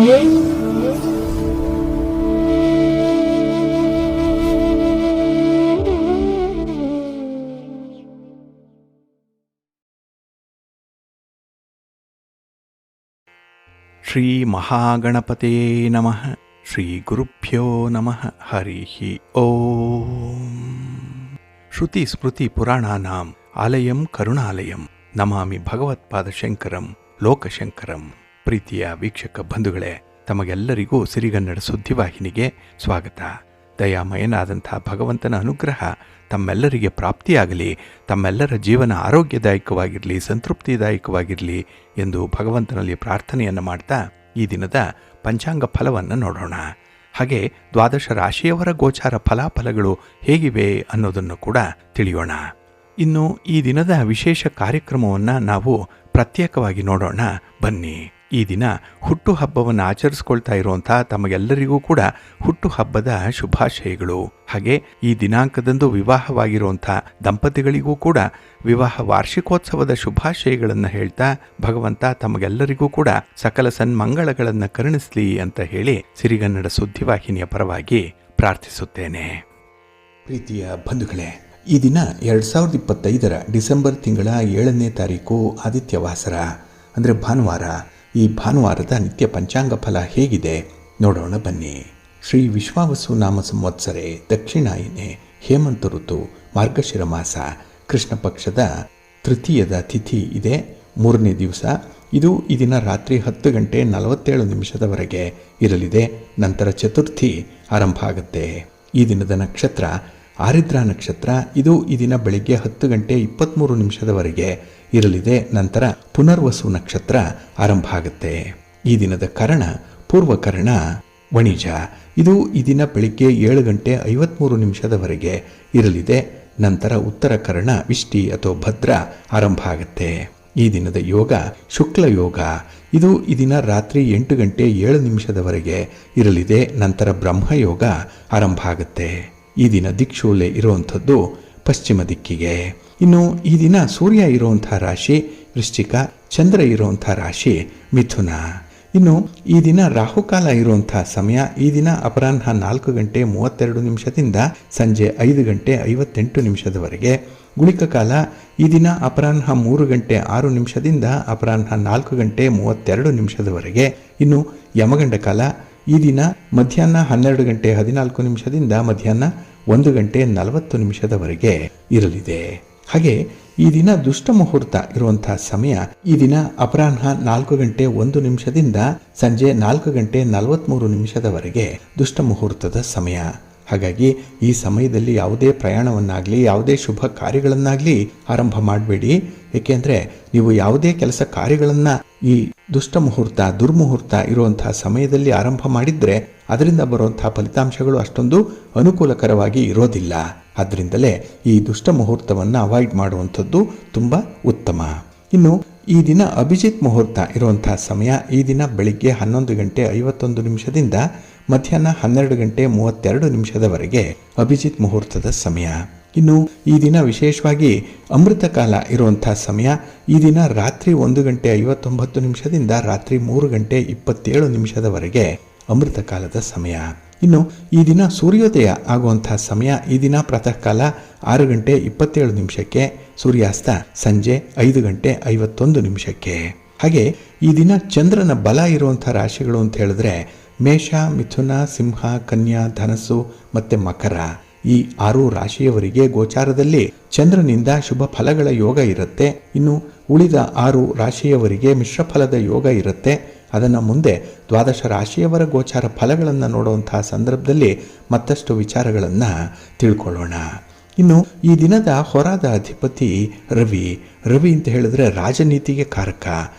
ಶ್ರೀ ಮಹಾಗಣಪತೇ ನಮಃ. ಶ್ರೀ ಗುರುಭ್ಯೋ ನಮಃ. ಹರಿ ಓಂ. ಶ್ರುತಿ ಸ್ಮೃತಿ ಪುರಾಣಾನಾಂ ಆಲಯಂ ಕರುಣಾಲಯಂ ನಮಾಮಿ ಭಗವತ್ಪಾದಶಂಕರಂ ಲೋಕಶಂಕರಂ. ಪ್ರೀತಿಯ ವೀಕ್ಷಕ ಬಂಧುಗಳೇ, ತಮಗೆಲ್ಲರಿಗೂ ಸಿರಿಗನ್ನಡ ಸುದ್ದಿವಾಹಿನಿಗೆ ಸ್ವಾಗತ. ದಯಾಮಯನಾದಂಥ ಭಗವಂತನ ಅನುಗ್ರಹ ತಮ್ಮೆಲ್ಲರಿಗೆ ಪ್ರಾಪ್ತಿಯಾಗಲಿ, ತಮ್ಮೆಲ್ಲರ ಜೀವನ ಆರೋಗ್ಯದಾಯಕವಾಗಿರಲಿ, ಸಂತೃಪ್ತಿದಾಯಕವಾಗಿರಲಿ ಎಂದು ಭಗವಂತನಲ್ಲಿ ಪ್ರಾರ್ಥನೆಯನ್ನು ಮಾಡ್ತಾ ಈ ದಿನದ ಪಂಚಾಂಗ ಫಲವನ್ನು ನೋಡೋಣ. ಹಾಗೆ 12 ರಾಶಿಯವರ ಗೋಚಾರ ಫಲಾಫಲಗಳು ಹೇಗಿವೆ ಅನ್ನೋದನ್ನು ಕೂಡ ತಿಳಿಯೋಣ. ಇನ್ನು ಈ ದಿನದ ವಿಶೇಷ ಕಾರ್ಯಕ್ರಮವನ್ನು ನಾವು ಪ್ರತ್ಯೇಕವಾಗಿ ನೋಡೋಣ ಬನ್ನಿ. ಈ ದಿನ ಹುಟ್ಟುಹಬ್ಬವನ್ನು ಆಚರಿಸ್ಕೊಳ್ತಾ ಇರುವಂಥ ತಮಗೆಲ್ಲರಿಗೂ ಕೂಡ ಹುಟ್ಟುಹಬ್ಬದ ಶುಭಾಶಯಗಳು. ಹಾಗೆ ಈ ದಿನಾಂಕದಂದು ವಿವಾಹವಾಗಿರುವಂಥ ದಂಪತಿಗಳಿಗೂ ಕೂಡ ವಿವಾಹ ವಾರ್ಷಿಕೋತ್ಸವದ ಶುಭಾಶಯಗಳನ್ನು ಹೇಳ್ತಾ ಭಗವಂತ ತಮಗೆಲ್ಲರಿಗೂ ಕೂಡ ಸಕಲ ಸನ್ಮಂಗಳಗಳನ್ನು ಕರುಣಿಸಲಿ ಅಂತ ಹೇಳಿ ಸಿರಿಗನ್ನಡ ಸುದ್ದಿವಾಹಿನಿಯ ಪರವಾಗಿ ಪ್ರಾರ್ಥಿಸುತ್ತೇನೆ. ಪ್ರೀತಿಯ ಬಂಧುಗಳೇ, ಈ ದಿನ 2025 ಡಿಸೆಂಬರ್ ತಿಂಗಳ 7ನೇ ತಾರೀಕು ಆದಿತ್ಯವಾಸರ ಅಂದರೆ ಭಾನುವಾರ. ಈ ಭಾನುವಾರದ ನಿತ್ಯ ಪಂಚಾಂಗ ಫಲ ಹೇಗಿದೆ ನೋಡೋಣ ಬನ್ನಿ. ಶ್ರೀ ವಿಶ್ವಾವಸು ನಾಮ ಸಂವತ್ಸರೆ ದಕ್ಷಿಣಾಯನೆ ಹೇಮಂತ ಋತು ಮಾರ್ಗಶಿರ ಮಾಸ ಕೃಷ್ಣ ಪಕ್ಷದ ತೃತೀಯದ ತಿಥಿ ಇದೆ, 3ನೇ ದಿವಸ. ಇದು ಈ ದಿನ ರಾತ್ರಿ 10 ಗಂಟೆ 47 ನಿಮಿಷದವರೆಗೆ ಇರಲಿದೆ. ನಂತರ ಚತುರ್ಥಿ ಆರಂಭ ಆಗುತ್ತೆ. ಈ ದಿನದ ನಕ್ಷತ್ರ ಆರಿದ್ರ ನಕ್ಷತ್ರ. ಇದು ಈ ದಿನ ಬೆಳಿಗ್ಗೆ 10 ಗಂಟೆ 23 ನಿಮಿಷದವರೆಗೆ ಇರಲಿದೆ. ನಂತರ ಪುನರ್ವಸು ನಕ್ಷತ್ರ ಆರಂಭ ಆಗುತ್ತೆ. ಈ ದಿನದ ಕರ್ಣ ಪೂರ್ವಕರ್ಣ ವಣಿಜ. ಇದು ಈ ದಿನ ಬೆಳಿಗ್ಗೆ 7 ಗಂಟೆ 53 ನಿಮಿಷದವರೆಗೆ ಇರಲಿದೆ. ನಂತರ ಉತ್ತರ ಕರ್ಣ ವಿಷ್ಟಿ ಅಥವಾ ಭದ್ರ ಆರಂಭ ಆಗುತ್ತೆ. ಈ ದಿನದ ಯೋಗ ಶುಕ್ಲ ಯೋಗ. ಇದು ಈ ದಿನ ರಾತ್ರಿ 8 ಗಂಟೆ 7 ನಿಮಿಷದವರೆಗೆ ಇರಲಿದೆ. ನಂತರ ಬ್ರಹ್ಮಯೋಗ ಆರಂಭ ಆಗುತ್ತೆ. ಈ ದಿನ ದಿಕ್ಷೂಲೆ ಇರುವಂಥದ್ದು ಪಶ್ಚಿಮ ದಿಕ್ಕಿಗೆ. ಇನ್ನು ಈ ದಿನ ಸೂರ್ಯ ಇರುವಂಥ ರಾಶಿ ವೃಶ್ಚಿಕ, ಚಂದ್ರ ಇರುವಂಥ ರಾಶಿ ಮಿಥುನ. ಇನ್ನು ಈ ದಿನ ರಾಹುಕಾಲ ಇರುವಂಥ ಸಮಯ ಈ ದಿನ ಅಪರಾಹ್ನ 4 ಗಂಟೆ 32 ನಿಮಿಷದಿಂದ ಸಂಜೆ 5 ಗಂಟೆ 58 ನಿಮಿಷದವರೆಗೆ. ಗುಳಿಕ ಕಾಲ ಈ ದಿನ ಅಪರಾಹ್ನ 3 ಗಂಟೆ 6 ನಿಮಿಷದಿಂದ ಅಪರಾಹ್ನ 4 ಗಂಟೆ 32 ನಿಮಿಷದವರೆಗೆ. ಇನ್ನು ಯಮಗಂಡ ಕಾಲ ಈ ದಿನ ಮಧ್ಯಾಹ್ನ 12 ಗಂಟೆ 14 ನಿಮಿಷದಿಂದ ಮಧ್ಯಾಹ್ನ 1 ಗಂಟೆ 40 ನಿಮಿಷದವರೆಗೆ ಇರಲಿದೆ. ಹಾಗೆ ಈ ದಿನ ದುಷ್ಟ ಮುಹೂರ್ತ ಇರುವಂತಹ ಸಮಯ ಈ ದಿನ ಅಪರಾಹ್ನ 4 ಗಂಟೆ 1 ನಿಮಿಷದಿಂದ ಸಂಜೆ 4 ಗಂಟೆ 43 ನಿಮಿಷದವರೆಗೆ ದುಷ್ಟ ಮುಹೂರ್ತದ ಸಮಯ. ಹಾಗಾಗಿ ಈ ಸಮಯದಲ್ಲಿ ಯಾವುದೇ ಪ್ರಯಾಣವನ್ನಾಗಲಿ ಯಾವುದೇ ಶುಭ ಕಾರ್ಯಗಳನ್ನಾಗಲಿ ಆರಂಭ ಮಾಡಬೇಡಿ. ಏಕೆಂದರೆ ನೀವು ಯಾವುದೇ ಕೆಲಸ ಕಾರ್ಯಗಳನ್ನು ಈ ದುಷ್ಟ ಮುಹೂರ್ತ ದುರ್ಮುಹೂರ್ತ ಇರುವಂತಹ ಸಮಯದಲ್ಲಿ ಆರಂಭ ಮಾಡಿದರೆ ಅದರಿಂದ ಬರುವಂತಹ ಫಲಿತಾಂಶಗಳು ಅಷ್ಟೊಂದು ಅನುಕೂಲಕರವಾಗಿ ಇರೋದಿಲ್ಲ. ಆದ್ದರಿಂದಲೇ ಈ ದುಷ್ಟ ಮುಹೂರ್ತವನ್ನು ಅವಾಯ್ಡ್ ಮಾಡುವಂಥದ್ದು ತುಂಬ ಉತ್ತಮ. ಇನ್ನು ಈ ದಿನ ಅಭಿಜಿತ್ ಮುಹೂರ್ತ ಇರುವಂತಹ ಸಮಯ ಈ ದಿನ ಬೆಳಿಗ್ಗೆ 11 ಗಂಟೆ 51 ನಿಮಿಷದಿಂದ ಮಧ್ಯಾಹ್ನ 12 ಗಂಟೆ 32 ನಿಮಿಷದವರೆಗೆ ಅಭಿಜಿತ್ ಮುಹೂರ್ತದ ಸಮಯ. ಇನ್ನು ಈ ದಿನ ವಿಶೇಷವಾಗಿ ಅಮೃತ ಕಾಲ ಇರುವಂತಹ ಸಮಯ ಈ ದಿನ ರಾತ್ರಿ 1 ಗಂಟೆ 59 ನಿಮಿಷದಿಂದ ರಾತ್ರಿ 3 ಗಂಟೆ 27 ನಿಮಿಷದವರೆಗೆ ಅಮೃತ ಕಾಲದ ಸಮಯ. ಇನ್ನು ಈ ದಿನ ಸೂರ್ಯೋದಯ ಆಗುವಂತಹ ಸಮಯ ಈ ದಿನ ಪ್ರಾತಃ ಕಾಲ 6 ಗಂಟೆ 27 ನಿಮಿಷಕ್ಕೆ, ಸೂರ್ಯಾಸ್ತ ಸಂಜೆ 5 ಗಂಟೆ 51 ನಿಮಿಷಕ್ಕೆ. ಹಾಗೆ ಈ ದಿನ ಚಂದ್ರನ ಬಲ ಇರುವಂಥ ರಾಶಿಗಳು ಅಂತ ಹೇಳಿದ್ರೆ ಮೇಷ, ಮಿಥುನ, ಸಿಂಹ, ಕನ್ಯಾ, ಧನಸ್ಸು ಮತ್ತು ಮಕರ. ಈ 6 ರಾಶಿಯವರಿಗೆ ಗೋಚಾರದಲ್ಲಿ ಚಂದ್ರನಿಂದ ಶುಭ ಫಲಗಳ ಯೋಗ ಇರುತ್ತೆ. ಇನ್ನು ಉಳಿದ 6 ರಾಶಿಯವರಿಗೆ ಮಿಶ್ರ ಫಲದ ಯೋಗ ಇರುತ್ತೆ. ಅದನ್ನು ಮುಂದೆ 12 ರಾಶಿಯವರ ಗೋಚಾರ ಫಲಗಳನ್ನು ನೋಡುವಂತಹ ಸಂದರ್ಭದಲ್ಲಿ ಮತ್ತಷ್ಟು ವಿಚಾರಗಳನ್ನು ತಿಳ್ಕೊಳ್ಳೋಣ. ಇನ್ನು ಈ ದಿನದ ಹೊರಾದ ಅಧಿಪತಿ ರವಿ. ರವಿ ಅಂತ ಹೇಳಿದ್ರೆ ರಾಜನೀತಿಗೆ ಕಾರಕ,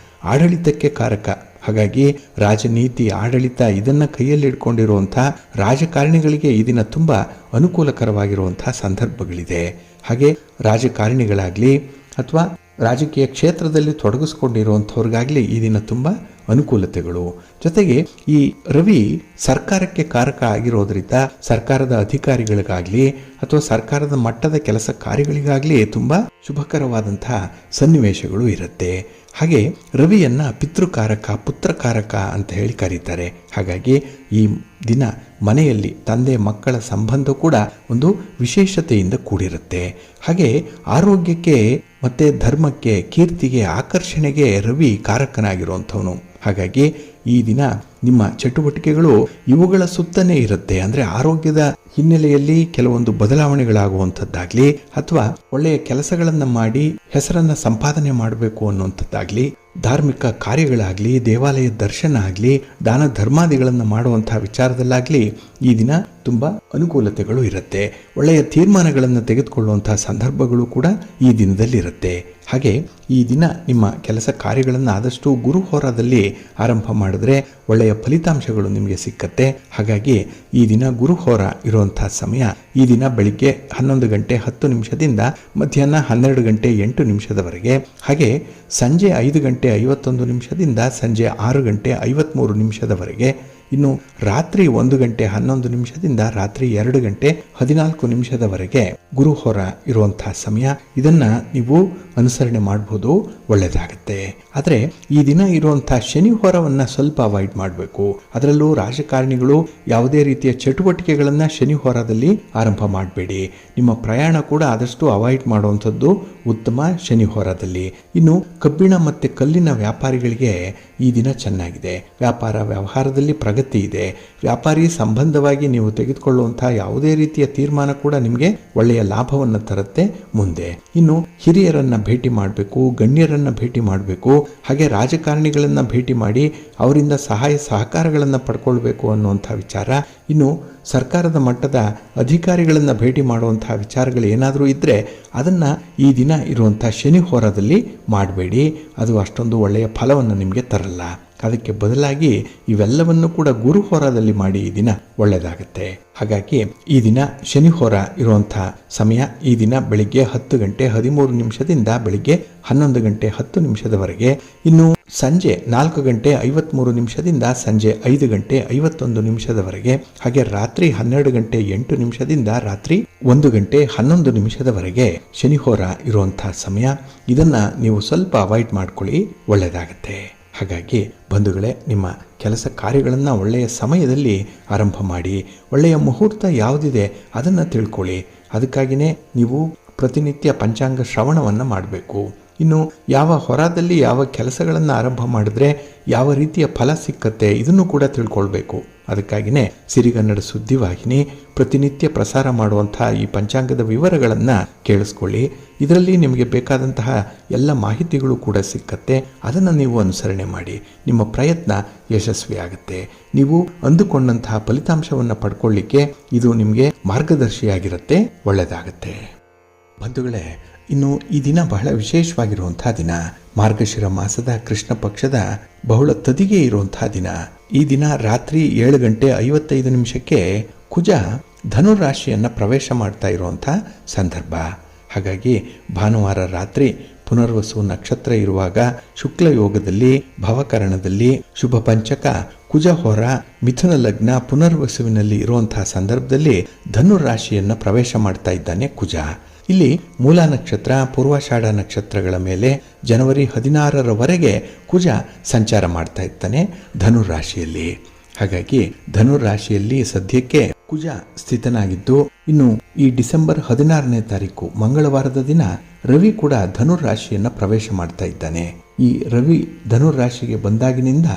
ಆಡಳಿತಕ್ಕೆ ಕಾರಕ. ಹಾಗಾಗಿ ರಾಜನೀತಿ, ಆಡಳಿತ ಇದನ್ನು ಕೈಯಲ್ಲಿ ಇಟ್ಕೊಂಡಿರುವಂಥ ರಾಜಕಾರಣಿಗಳಿಗೆ ಈ ದಿನ ತುಂಬ ಅನುಕೂಲಕರವಾಗಿರುವಂಥ ಸಂದರ್ಭಗಳಿದೆ. ಹಾಗೆ ರಾಜಕಾರಣಿಗಳಾಗಲಿ ಅಥವಾ ರಾಜಕೀಯ ಕ್ಷೇತ್ರದಲ್ಲಿ ತೊಡಗಿಸ್ಕೊಂಡಿರುವಂಥವ್ರಿಗಾಗಲಿ ಈ ದಿನ ತುಂಬ ಅನುಕೂಲತೆಗಳು. ಜೊತೆಗೆ ಈ ರವಿ ಸರ್ಕಾರಕ್ಕೆ ಕಾರಕ ಆಗಿರೋದ್ರಿಂದ ಸರ್ಕಾರದ ಅಧಿಕಾರಿಗಳಿಗಾಗಲಿ ಅಥವಾ ಸರ್ಕಾರದ ಮಟ್ಟದ ಕೆಲಸ ಕಾರ್ಯಗಳಿಗಾಗಲಿ ತುಂಬ ಶುಭಕರವಾದಂತಹ ಸನ್ನಿವೇಶಗಳು ಇರುತ್ತೆ. ಹಾಗೆ ರವಿಯನ್ನ ಪಿತೃಕಾರಕ, ಪುತ್ರಕಾರಕ ಅಂತ ಹೇಳಿ ಕರೀತಾರೆ. ಹಾಗಾಗಿ ಈ ದಿನ ಮನೆಯಲ್ಲಿ ತಂದೆ ಮಕ್ಕಳ ಸಂಬಂಧ ಕೂಡ ಒಂದು ವಿಶೇಷತೆಯಿಂದ ಕೂಡಿರುತ್ತೆ. ಹಾಗೆ ಆರೋಗ್ಯಕ್ಕೆ ಮತ್ತೆ ಧರ್ಮಕ್ಕೆ, ಕೀರ್ತಿಗೆ, ಆಕರ್ಷಣೆಗೆ ರವಿ ಕಾರಕನಾಗಿರುವಂಥವನು. ಹಾಗಾಗಿ ಈ ದಿನ ನಿಮ್ಮ ಚಟುವಟಿಕೆಗಳು ಇವುಗಳ ಸುತ್ತನೇ ಇರುತ್ತೆ. ಅಂದರೆ ಆರೋಗ್ಯದ ಹಿನ್ನೆಲೆಯಲ್ಲಿ ಕೆಲವೊಂದು ಬದಲಾವಣೆಗಳಾಗುವಂಥದ್ದಾಗ್ಲಿ, ಅಥವಾ ಒಳ್ಳೆಯ ಕೆಲಸಗಳನ್ನು ಮಾಡಿ ಹೆಸರನ್ನ ಸಂಪಾದನೆ ಮಾಡಬೇಕು ಅನ್ನುವಂಥದ್ದಾಗ್ಲಿ, ಧಾರ್ಮಿಕ ಕಾರ್ಯಗಳಾಗ್ಲಿ, ದೇವಾಲಯ ದರ್ಶನ ಆಗಲಿ, ದಾನ ಧರ್ಮಾದಿಗಳನ್ನು ಮಾಡುವಂತಹ ವಿಚಾರದಲ್ಲಾಗ್ಲಿ ಈ ದಿನ ತುಂಬ ಅನುಕೂಲತೆಗಳು ಇರುತ್ತೆ. ಒಳ್ಳೆಯ ತೀರ್ಮಾನಗಳನ್ನು ತೆಗೆದುಕೊಳ್ಳುವಂತಹ ಸಂದರ್ಭಗಳು ಕೂಡ ಈ ದಿನದಲ್ಲಿ ಇರುತ್ತೆ. ಹಾಗೆ ಈ ದಿನ ನಿಮ್ಮ ಕೆಲಸ ಕಾರ್ಯಗಳನ್ನು ಆದಷ್ಟು ಗುರು ಹೋರಾದಲ್ಲಿ ಆರಂಭ ಮಾಡಿದ್ರೆ ಒಳ್ಳೆಯ ಫಲಿತಾಂಶಗಳು ನಿಮಗೆ ಸಿಕ್ಕತ್ತೆ. ಹಾಗಾಗಿ ಈ ದಿನ ಗುರು ಹೋರ ಇರುವಂತಹ ಸಮಯ ಈ ದಿನ ಬೆಳಿಗ್ಗೆ 11 ಗಂಟೆ 10 ನಿಮಿಷದಿಂದ ಮಧ್ಯಾಹ್ನ 12 ಗಂಟೆ 8 ನಿಮಿಷದವರೆಗೆ, ಹಾಗೆ ಸಂಜೆ 5 ಗಂಟೆ 51 ನಿಮಿಷದಿಂದ ಸಂಜೆ 6 ಗಂಟೆ 53 ನಿಮಿಷದವರೆಗೆ, ಇನ್ನು ರಾತ್ರಿ 1 ಗಂಟೆ 11 ನಿಮಿಷದಿಂದ ರಾತ್ರಿ 2 ಗಂಟೆ 14 ನಿಮಿಷದವರೆಗೆ ಗುರುಹೋರ ಇರುವಂತಹ ಸಮಯ. ಇದನ್ನ ನೀವು ಅನುಸರಣೆ ಮಾಡಬಹುದು, ಒಳ್ಳೆಯದಾಗುತ್ತೆ. ಆದರೆ ಈ ದಿನ ಇರುವಂತಹ ಶನಿ ಹೋರವನ್ನ ಸ್ವಲ್ಪ ಅವಾಯ್ಡ್ ಮಾಡಬೇಕು. ಅದರಲ್ಲೂ ರಾಜಕಾರಣಿಗಳು ಯಾವುದೇ ರೀತಿಯ ಚಟುವಟಿಕೆಗಳನ್ನ ಶನಿ ಹೋರದಲ್ಲಿ ಆರಂಭ ಮಾಡಬೇಡಿ. ನಿಮ್ಮ ಪ್ರಯಾಣ ಕೂಡ ಆದಷ್ಟು ಅವಾಯ್ಡ್ ಮಾಡುವಂಥದ್ದು ಉತ್ತಮ ಶನಿ ಹೋರದಲ್ಲಿ. ಇನ್ನು ಕಬ್ಬಿಣ ಮತ್ತೆ ಕಲ್ಲಿನ ವ್ಯಾಪಾರಿಗಳಿಗೆ ಈ ದಿನ ಚೆನ್ನಾಗಿದೆ. ವ್ಯಾಪಾರ ವ್ಯವಹಾರದಲ್ಲಿ ಪ್ರಗತಿ ಇದೆ. ವ್ಯಾಪಾರಿ ಸಂಬಂಧವಾಗಿ ನೀವು ತೆಗೆದುಕೊಳ್ಳುವಂತಹ ಯಾವುದೇ ರೀತಿಯ ತೀರ್ಮಾನ ಕೂಡ ನಿಮಗೆ ಒಳ್ಳೆಯ ಲಾಭವನ್ನು ತರುತ್ತೆ ಮುಂದೆ. ಇನ್ನು ಹಿರಿಯರನ್ನ ಭೇಟಿ ಮಾಡಬೇಕು, ಗಣ್ಯರನ್ನ ಭೇಟಿ ಮಾಡಬೇಕು, ಹಾಗೆ ರಾಜಕಾರಣಿಗಳನ್ನ ಭೇಟಿ ಮಾಡಿ ಅವರಿಂದ ಸಹಾಯ ಸಹಕಾರಗಳನ್ನು ಪಡ್ಕೊಳ್ಬೇಕು ಅನ್ನುವಂಥ ವಿಚಾರ. ಇನ್ನು ಸರ್ಕಾರದ ಮಟ್ಟದ ಅಧಿಕಾರಿಗಳನ್ನು ಭೇಟಿ ಮಾಡುವಂತಹ ವಿಚಾರಗಳು ಏನಾದರೂ ಇದ್ದರೆ ಅದನ್ನು ಈ ದಿನ ಇರುವಂಥ ಶನಿ ಹೋರದಲ್ಲಿ ಮಾಡಬೇಡಿ. ಅದು ಅಷ್ಟೊಂದು ಒಳ್ಳೆಯ ಫಲವನ್ನು ನಿಮಗೆ ತರಲ್ಲ. ಅದಕ್ಕೆ ಬದಲಾಗಿ ಇವೆಲ್ಲವನ್ನು ಕೂಡ ಗುರು ಹೋರಾದಲ್ಲಿ ಮಾಡಿ ಈ ದಿನ ಒಳ್ಳೆಯದಾಗುತ್ತೆ. ಹಾಗಾಗಿ ಈ ದಿನ ಶನಿ ಹೋರ ಇರುವಂಥ ಸಮಯ ಈ ದಿನ ಬೆಳಿಗ್ಗೆ 10 ಗಂಟೆ 13 ನಿಮಿಷದಿಂದ ಬೆಳಿಗ್ಗೆ 11 ಗಂಟೆ 10 ನಿಮಿಷದವರೆಗೆ, ಇನ್ನು ಸಂಜೆ 4 ಗಂಟೆ 53 ನಿಮಿಷದಿಂದ ಸಂಜೆ 5 ಗಂಟೆ 51 ನಿಮಿಷದವರೆಗೆ, ಹಾಗೆ ರಾತ್ರಿ 12 ಗಂಟೆ 8 ನಿಮಿಷದಿಂದ ರಾತ್ರಿ 1 ಗಂಟೆ 11 ನಿಮಿಷದವರೆಗೆ ಶನಿ ಹೋರ ಇರುವಂತಹ ಸಮಯ. ಇದನ್ನ ನೀವು ಸ್ವಲ್ಪ ಅವಾಯ್ಡ್ ಮಾಡ್ಕೊಳ್ಳಿ, ಒಳ್ಳೆಯದಾಗುತ್ತೆ. ಹಾಗಾಗಿ ಬಂಧುಗಳೇ, ನಿಮ್ಮ ಕೆಲಸ ಕಾರ್ಯಗಳನ್ನು ಒಳ್ಳೆಯ ಸಮಯದಲ್ಲಿ ಆರಂಭ ಮಾಡಿ. ಒಳ್ಳೆಯ ಮುಹೂರ್ತ ಯಾವುದಿದೆ ಅದನ್ನು ತಿಳ್ಕೊಳ್ಳಿ. ಅದಕ್ಕಾಗಿಯೇ ನೀವು ಪ್ರತಿನಿತ್ಯ ಪಂಚಾಂಗ ಶ್ರವಣವನ್ನು ಮಾಡಬೇಕು. ಇನ್ನು ಯಾವ ಹೊರದಲ್ಲಿ ಯಾವ ಕೆಲಸಗಳನ್ನು ಆರಂಭ ಮಾಡಿದ್ರೆ ಯಾವ ರೀತಿಯ ಫಲ ಸಿಕ್ಕತ್ತೆ ಇದನ್ನು ಕೂಡ ತಿಳ್ಕೊಳ್ಬೇಕು. ಅದಕ್ಕಾಗಿಯೇ ಸಿರಿಗನ್ನಡ ಸುದ್ದಿವಾಹಿನಿ ಪ್ರತಿನಿತ್ಯ ಪ್ರಸಾರ ಮಾಡುವಂಥ ಈ ಪಂಚಾಂಗದ ವಿವರಗಳನ್ನು ಕೇಳಿಸ್ಕೊಳ್ಳಿ. ಇದರಲ್ಲಿ ನಿಮಗೆ ಬೇಕಾದಂತಹ ಎಲ್ಲ ಮಾಹಿತಿಗಳು ಕೂಡ ಸಿಕ್ಕತ್ತೆ. ಅದನ್ನು ನೀವು ಅನುಸರಣೆ ಮಾಡಿ. ನಿಮ್ಮ ಪ್ರಯತ್ನ ಯಶಸ್ವಿಯಾಗುತ್ತೆ. ನೀವು ಅಂದುಕೊಂಡಂತಹ ಫಲಿತಾಂಶವನ್ನು ಪಡ್ಕೊಳ್ಳಿಕ್ಕೆ ಇದು ನಿಮಗೆ ಮಾರ್ಗದರ್ಶಿಯಾಗಿರುತ್ತೆ, ಒಳ್ಳೆಯದಾಗುತ್ತೆ. ಬಂಧುಗಳೇ, ಇನ್ನು ಈ ದಿನ ಬಹಳ ವಿಶೇಷವಾಗಿರುವಂತಹ ದಿನ. ಮಾರ್ಗಶಿರ ಮಾಸದ ಕೃಷ್ಣ ಪಕ್ಷದ ಬಹುಳ ತದಿಗೆ ಇರುವಂತಹ ದಿನ. ಈ ದಿನ ರಾತ್ರಿ 7 ಗಂಟೆ 55 ನಿಮಿಷಕ್ಕೆ ಕುಜ ಧನುರಾಶಿಯನ್ನು ಪ್ರವೇಶ ಮಾಡ್ತಾ ಇರುವಂಥ ಸಂದರ್ಭ. ಹಾಗಾಗಿ ಭಾನುವಾರ ರಾತ್ರಿ ಪುನರ್ವಸು ನಕ್ಷತ್ರ ಇರುವಾಗ ಶುಕ್ಲ ಯೋಗದಲ್ಲಿ ಭವಕರಣದಲ್ಲಿ ಶುಭ ಪಂಚಕ ಕುಜಹೋರ ಮಿಥುನ ಲಗ್ನ ಪುನರ್ವಸುವಿನಲ್ಲಿ ಇರುವಂತಹ ಸಂದರ್ಭದಲ್ಲಿ ಧನುರಾಶಿಯನ್ನು ಪ್ರವೇಶ ಮಾಡ್ತಾ ಇದ್ದಾನೆ ಕುಜ. ಇಲ್ಲಿ ಮೂಲ ನಕ್ಷತ್ರ ಪೂರ್ವಾಷಾಢ ನಕ್ಷತ್ರಗಳ ಮೇಲೆ ಜನವರಿ 16ರವರೆಗೆ ಕುಜ ಸಂಚಾರ ಮಾಡ್ತಾ ಇರ್ತಾನೆ ಧನುರಾಶಿಯಲ್ಲಿ. ಹಾಗಾಗಿ ಧನುರಾಶಿಯಲ್ಲಿ ಸದ್ಯಕ್ಕೆ ಕುಜ ಸ್ಥಿತನಾಗಿದ್ದು, ಇನ್ನು ಈ ಡಿಸೆಂಬರ್ 16ನೇ ತಾರೀಕು ಮಂಗಳವಾರದ ದಿನ ರವಿ ಕೂಡ ಧನುರಾಶಿಯನ್ನು ಪ್ರವೇಶ ಮಾಡ್ತಾ ಇದ್ದಾನೆ. ಈ ರವಿ ಧನುರಾಶಿಗೆ ಬಂದಾಗಿನಿಂದ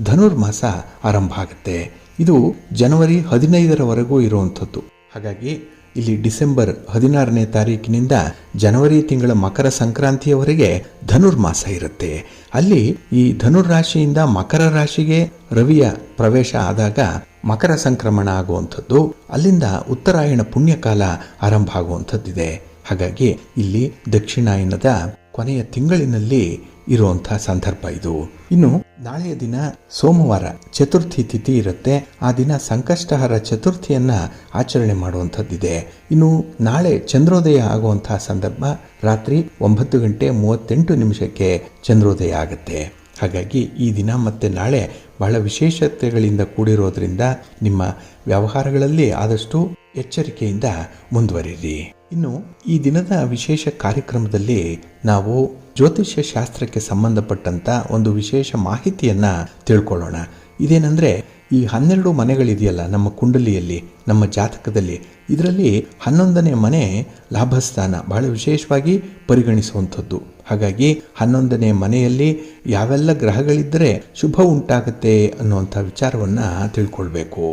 ಧನುರ್ಮಾಸ ಆರಂಭ ಆಗುತ್ತೆ. ಇದು ಜನವರಿ 15ರವರೆಗೂ ಇರುವಂಥದ್ದು. ಹಾಗಾಗಿ ಇಲ್ಲಿ ಡಿಸೆಂಬರ್ 16ನೇ ತಾರೀಕಿನಿಂದ ಜನವರಿ ತಿಂಗಳ ಮಕರ ಸಂಕ್ರಾಂತಿಯವರೆಗೆ ಧನುರ್ಮಾಸ ಇರುತ್ತೆ. ಅಲ್ಲಿ ಈ ಧನುರಾಶಿಯಿಂದ ಮಕರ ರಾಶಿಗೆ ರವಿಯ ಪ್ರವೇಶ ಆದಾಗ ಮಕರ ಸಂಕ್ರಮಣ ಆಗುವಂಥದ್ದು, ಅಲ್ಲಿಂದ ಉತ್ತರಾಯಣ ಪುಣ್ಯಕಾಲ ಆರಂಭ ಆಗುವಂಥದ್ದಿದೆ. ಹಾಗಾಗಿ ಇಲ್ಲಿ ದಕ್ಷಿಣಾಯನದ ಕೊನೆಯ ತಿಂಗಳಿನಲ್ಲಿ ಇರುವಂತಹ ಸಂದರ್ಭ ಇದು. ಇನ್ನು ನಾಳೆಯ ದಿನ ಸೋಮವಾರ ಚತುರ್ಥಿ ತಿಥಿ ಇರುತ್ತೆ. ಆ ದಿನ ಸಂಕಷ್ಟಹರ ಚತುರ್ಥಿಯನ್ನ ಆಚರಣೆ ಮಾಡುವಂಥದ್ದಿದೆ. ಇನ್ನು ನಾಳೆ ಚಂದ್ರೋದಯ ಆಗುವಂತಹ ಸಂದರ್ಭ ರಾತ್ರಿ 9 ಗಂಟೆ 38 ನಿಮಿಷಕ್ಕೆ ಚಂದ್ರೋದಯ ಆಗುತ್ತೆ. ಹಾಗಾಗಿ ಈ ದಿನ ಮತ್ತೆ ನಾಳೆ ಬಹಳ ವಿಶೇಷತೆಗಳಿಂದ ಕೂಡಿರೋದ್ರಿಂದ ನಿಮ್ಮ ವ್ಯವಹಾರಗಳಲ್ಲಿ ಆದಷ್ಟು ಎಚ್ಚರಿಕೆಯಿಂದ ಮುಂದುವರಿರಿ. ಇನ್ನು ಈ ದಿನದ ವಿಶೇಷ ಕಾರ್ಯಕ್ರಮದಲ್ಲಿ ನಾವು ಜ್ಯೋತಿಷ್ಯ ಶಾಸ್ತ್ರಕ್ಕೆ ಸಂಬಂಧಪಟ್ಟಂತ ಒಂದು ವಿಶೇಷ ಮಾಹಿತಿಯನ್ನ ತಿಳ್ಕೊಳ್ಳೋಣ. ಇದೇನೆಂದ್ರೆ, ಈ 12 ಮನೆಗಳಿದೆಯಲ್ಲ ನಮ್ಮ ಕುಂಡಲಿಯಲ್ಲಿ, ನಮ್ಮ ಜಾತಕದಲ್ಲಿ, ಇದರಲ್ಲಿ 11ನೇ ಮನೆ ಲಾಭಸ್ಥಾನ ಬಹಳ ವಿಶೇಷವಾಗಿ ಪರಿಗಣಿಸುವಂಥದ್ದು. ಹಾಗಾಗಿ 11ನೇ ಮನೆಯಲ್ಲಿ ಯಾವೆಲ್ಲ ಗ್ರಹಗಳಿದ್ದರೆ ಶುಭ ಉಂಟಾಗುತ್ತೆ ಅನ್ನುವಂಥ ವಿಚಾರವನ್ನು ತಿಳ್ಕೊಳ್ಬೇಕು.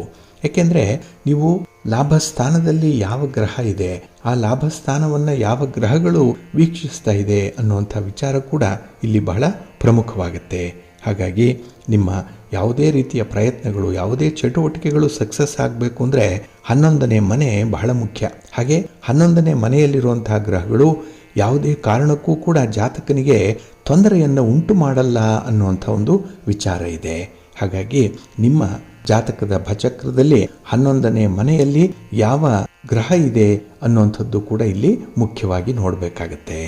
ಏಕೆಂದರೆ ನೀವು ಲಾಭಸ್ಥಾನದಲ್ಲಿ ಯಾವ ಗ್ರಹ ಇದೆ, ಆ ಲಾಭಸ್ಥಾನವನ್ನು ಯಾವ ಗ್ರಹಗಳು ವೀಕ್ಷಿಸ್ತಾ ಇದೆ ಅನ್ನುವಂಥ ವಿಚಾರ ಕೂಡ ಇಲ್ಲಿ ಬಹಳ ಪ್ರಮುಖವಾಗುತ್ತೆ. ಹಾಗಾಗಿ ನಿಮ್ಮ ಯಾವುದೇ ರೀತಿಯ ಪ್ರಯತ್ನಗಳು, ಯಾವುದೇ ಚಟುವಟಿಕೆಗಳು ಸಕ್ಸಸ್ ಆಗಬೇಕು ಅಂದರೆ 11ನೇ ಮನೆ ಬಹಳ ಮುಖ್ಯ. ಹಾಗೆ 11ನೇ ಮನೆಯಲ್ಲಿರುವಂತಹ ಗ್ರಹಗಳು ಯಾವುದೇ ಕಾರಣಕ್ಕೂ ಕೂಡ ಜಾತಕನಿಗೆ ತೊಂದರೆಯನ್ನು ಉಂಟು ಮಾಡಲ್ಲ ಅನ್ನುವಂಥ ಒಂದು ವಿಚಾರ ಇದೆ. ಹಾಗಾಗಿ ನಿಮ್ಮ ಜಾತಕದ ಭಚಕ್ರದಲ್ಲಿ 11ನೇ ಮನೆಯಲ್ಲಿ ಯಾವ ಗ್ರಹ ಇದೆ ಅನ್ನುವಂಥದ್ದು ಕೂಡ ಇಲ್ಲಿ ಮುಖ್ಯವಾಗಿ ನೋಡಬೇಕಾಗತ್ತೆ.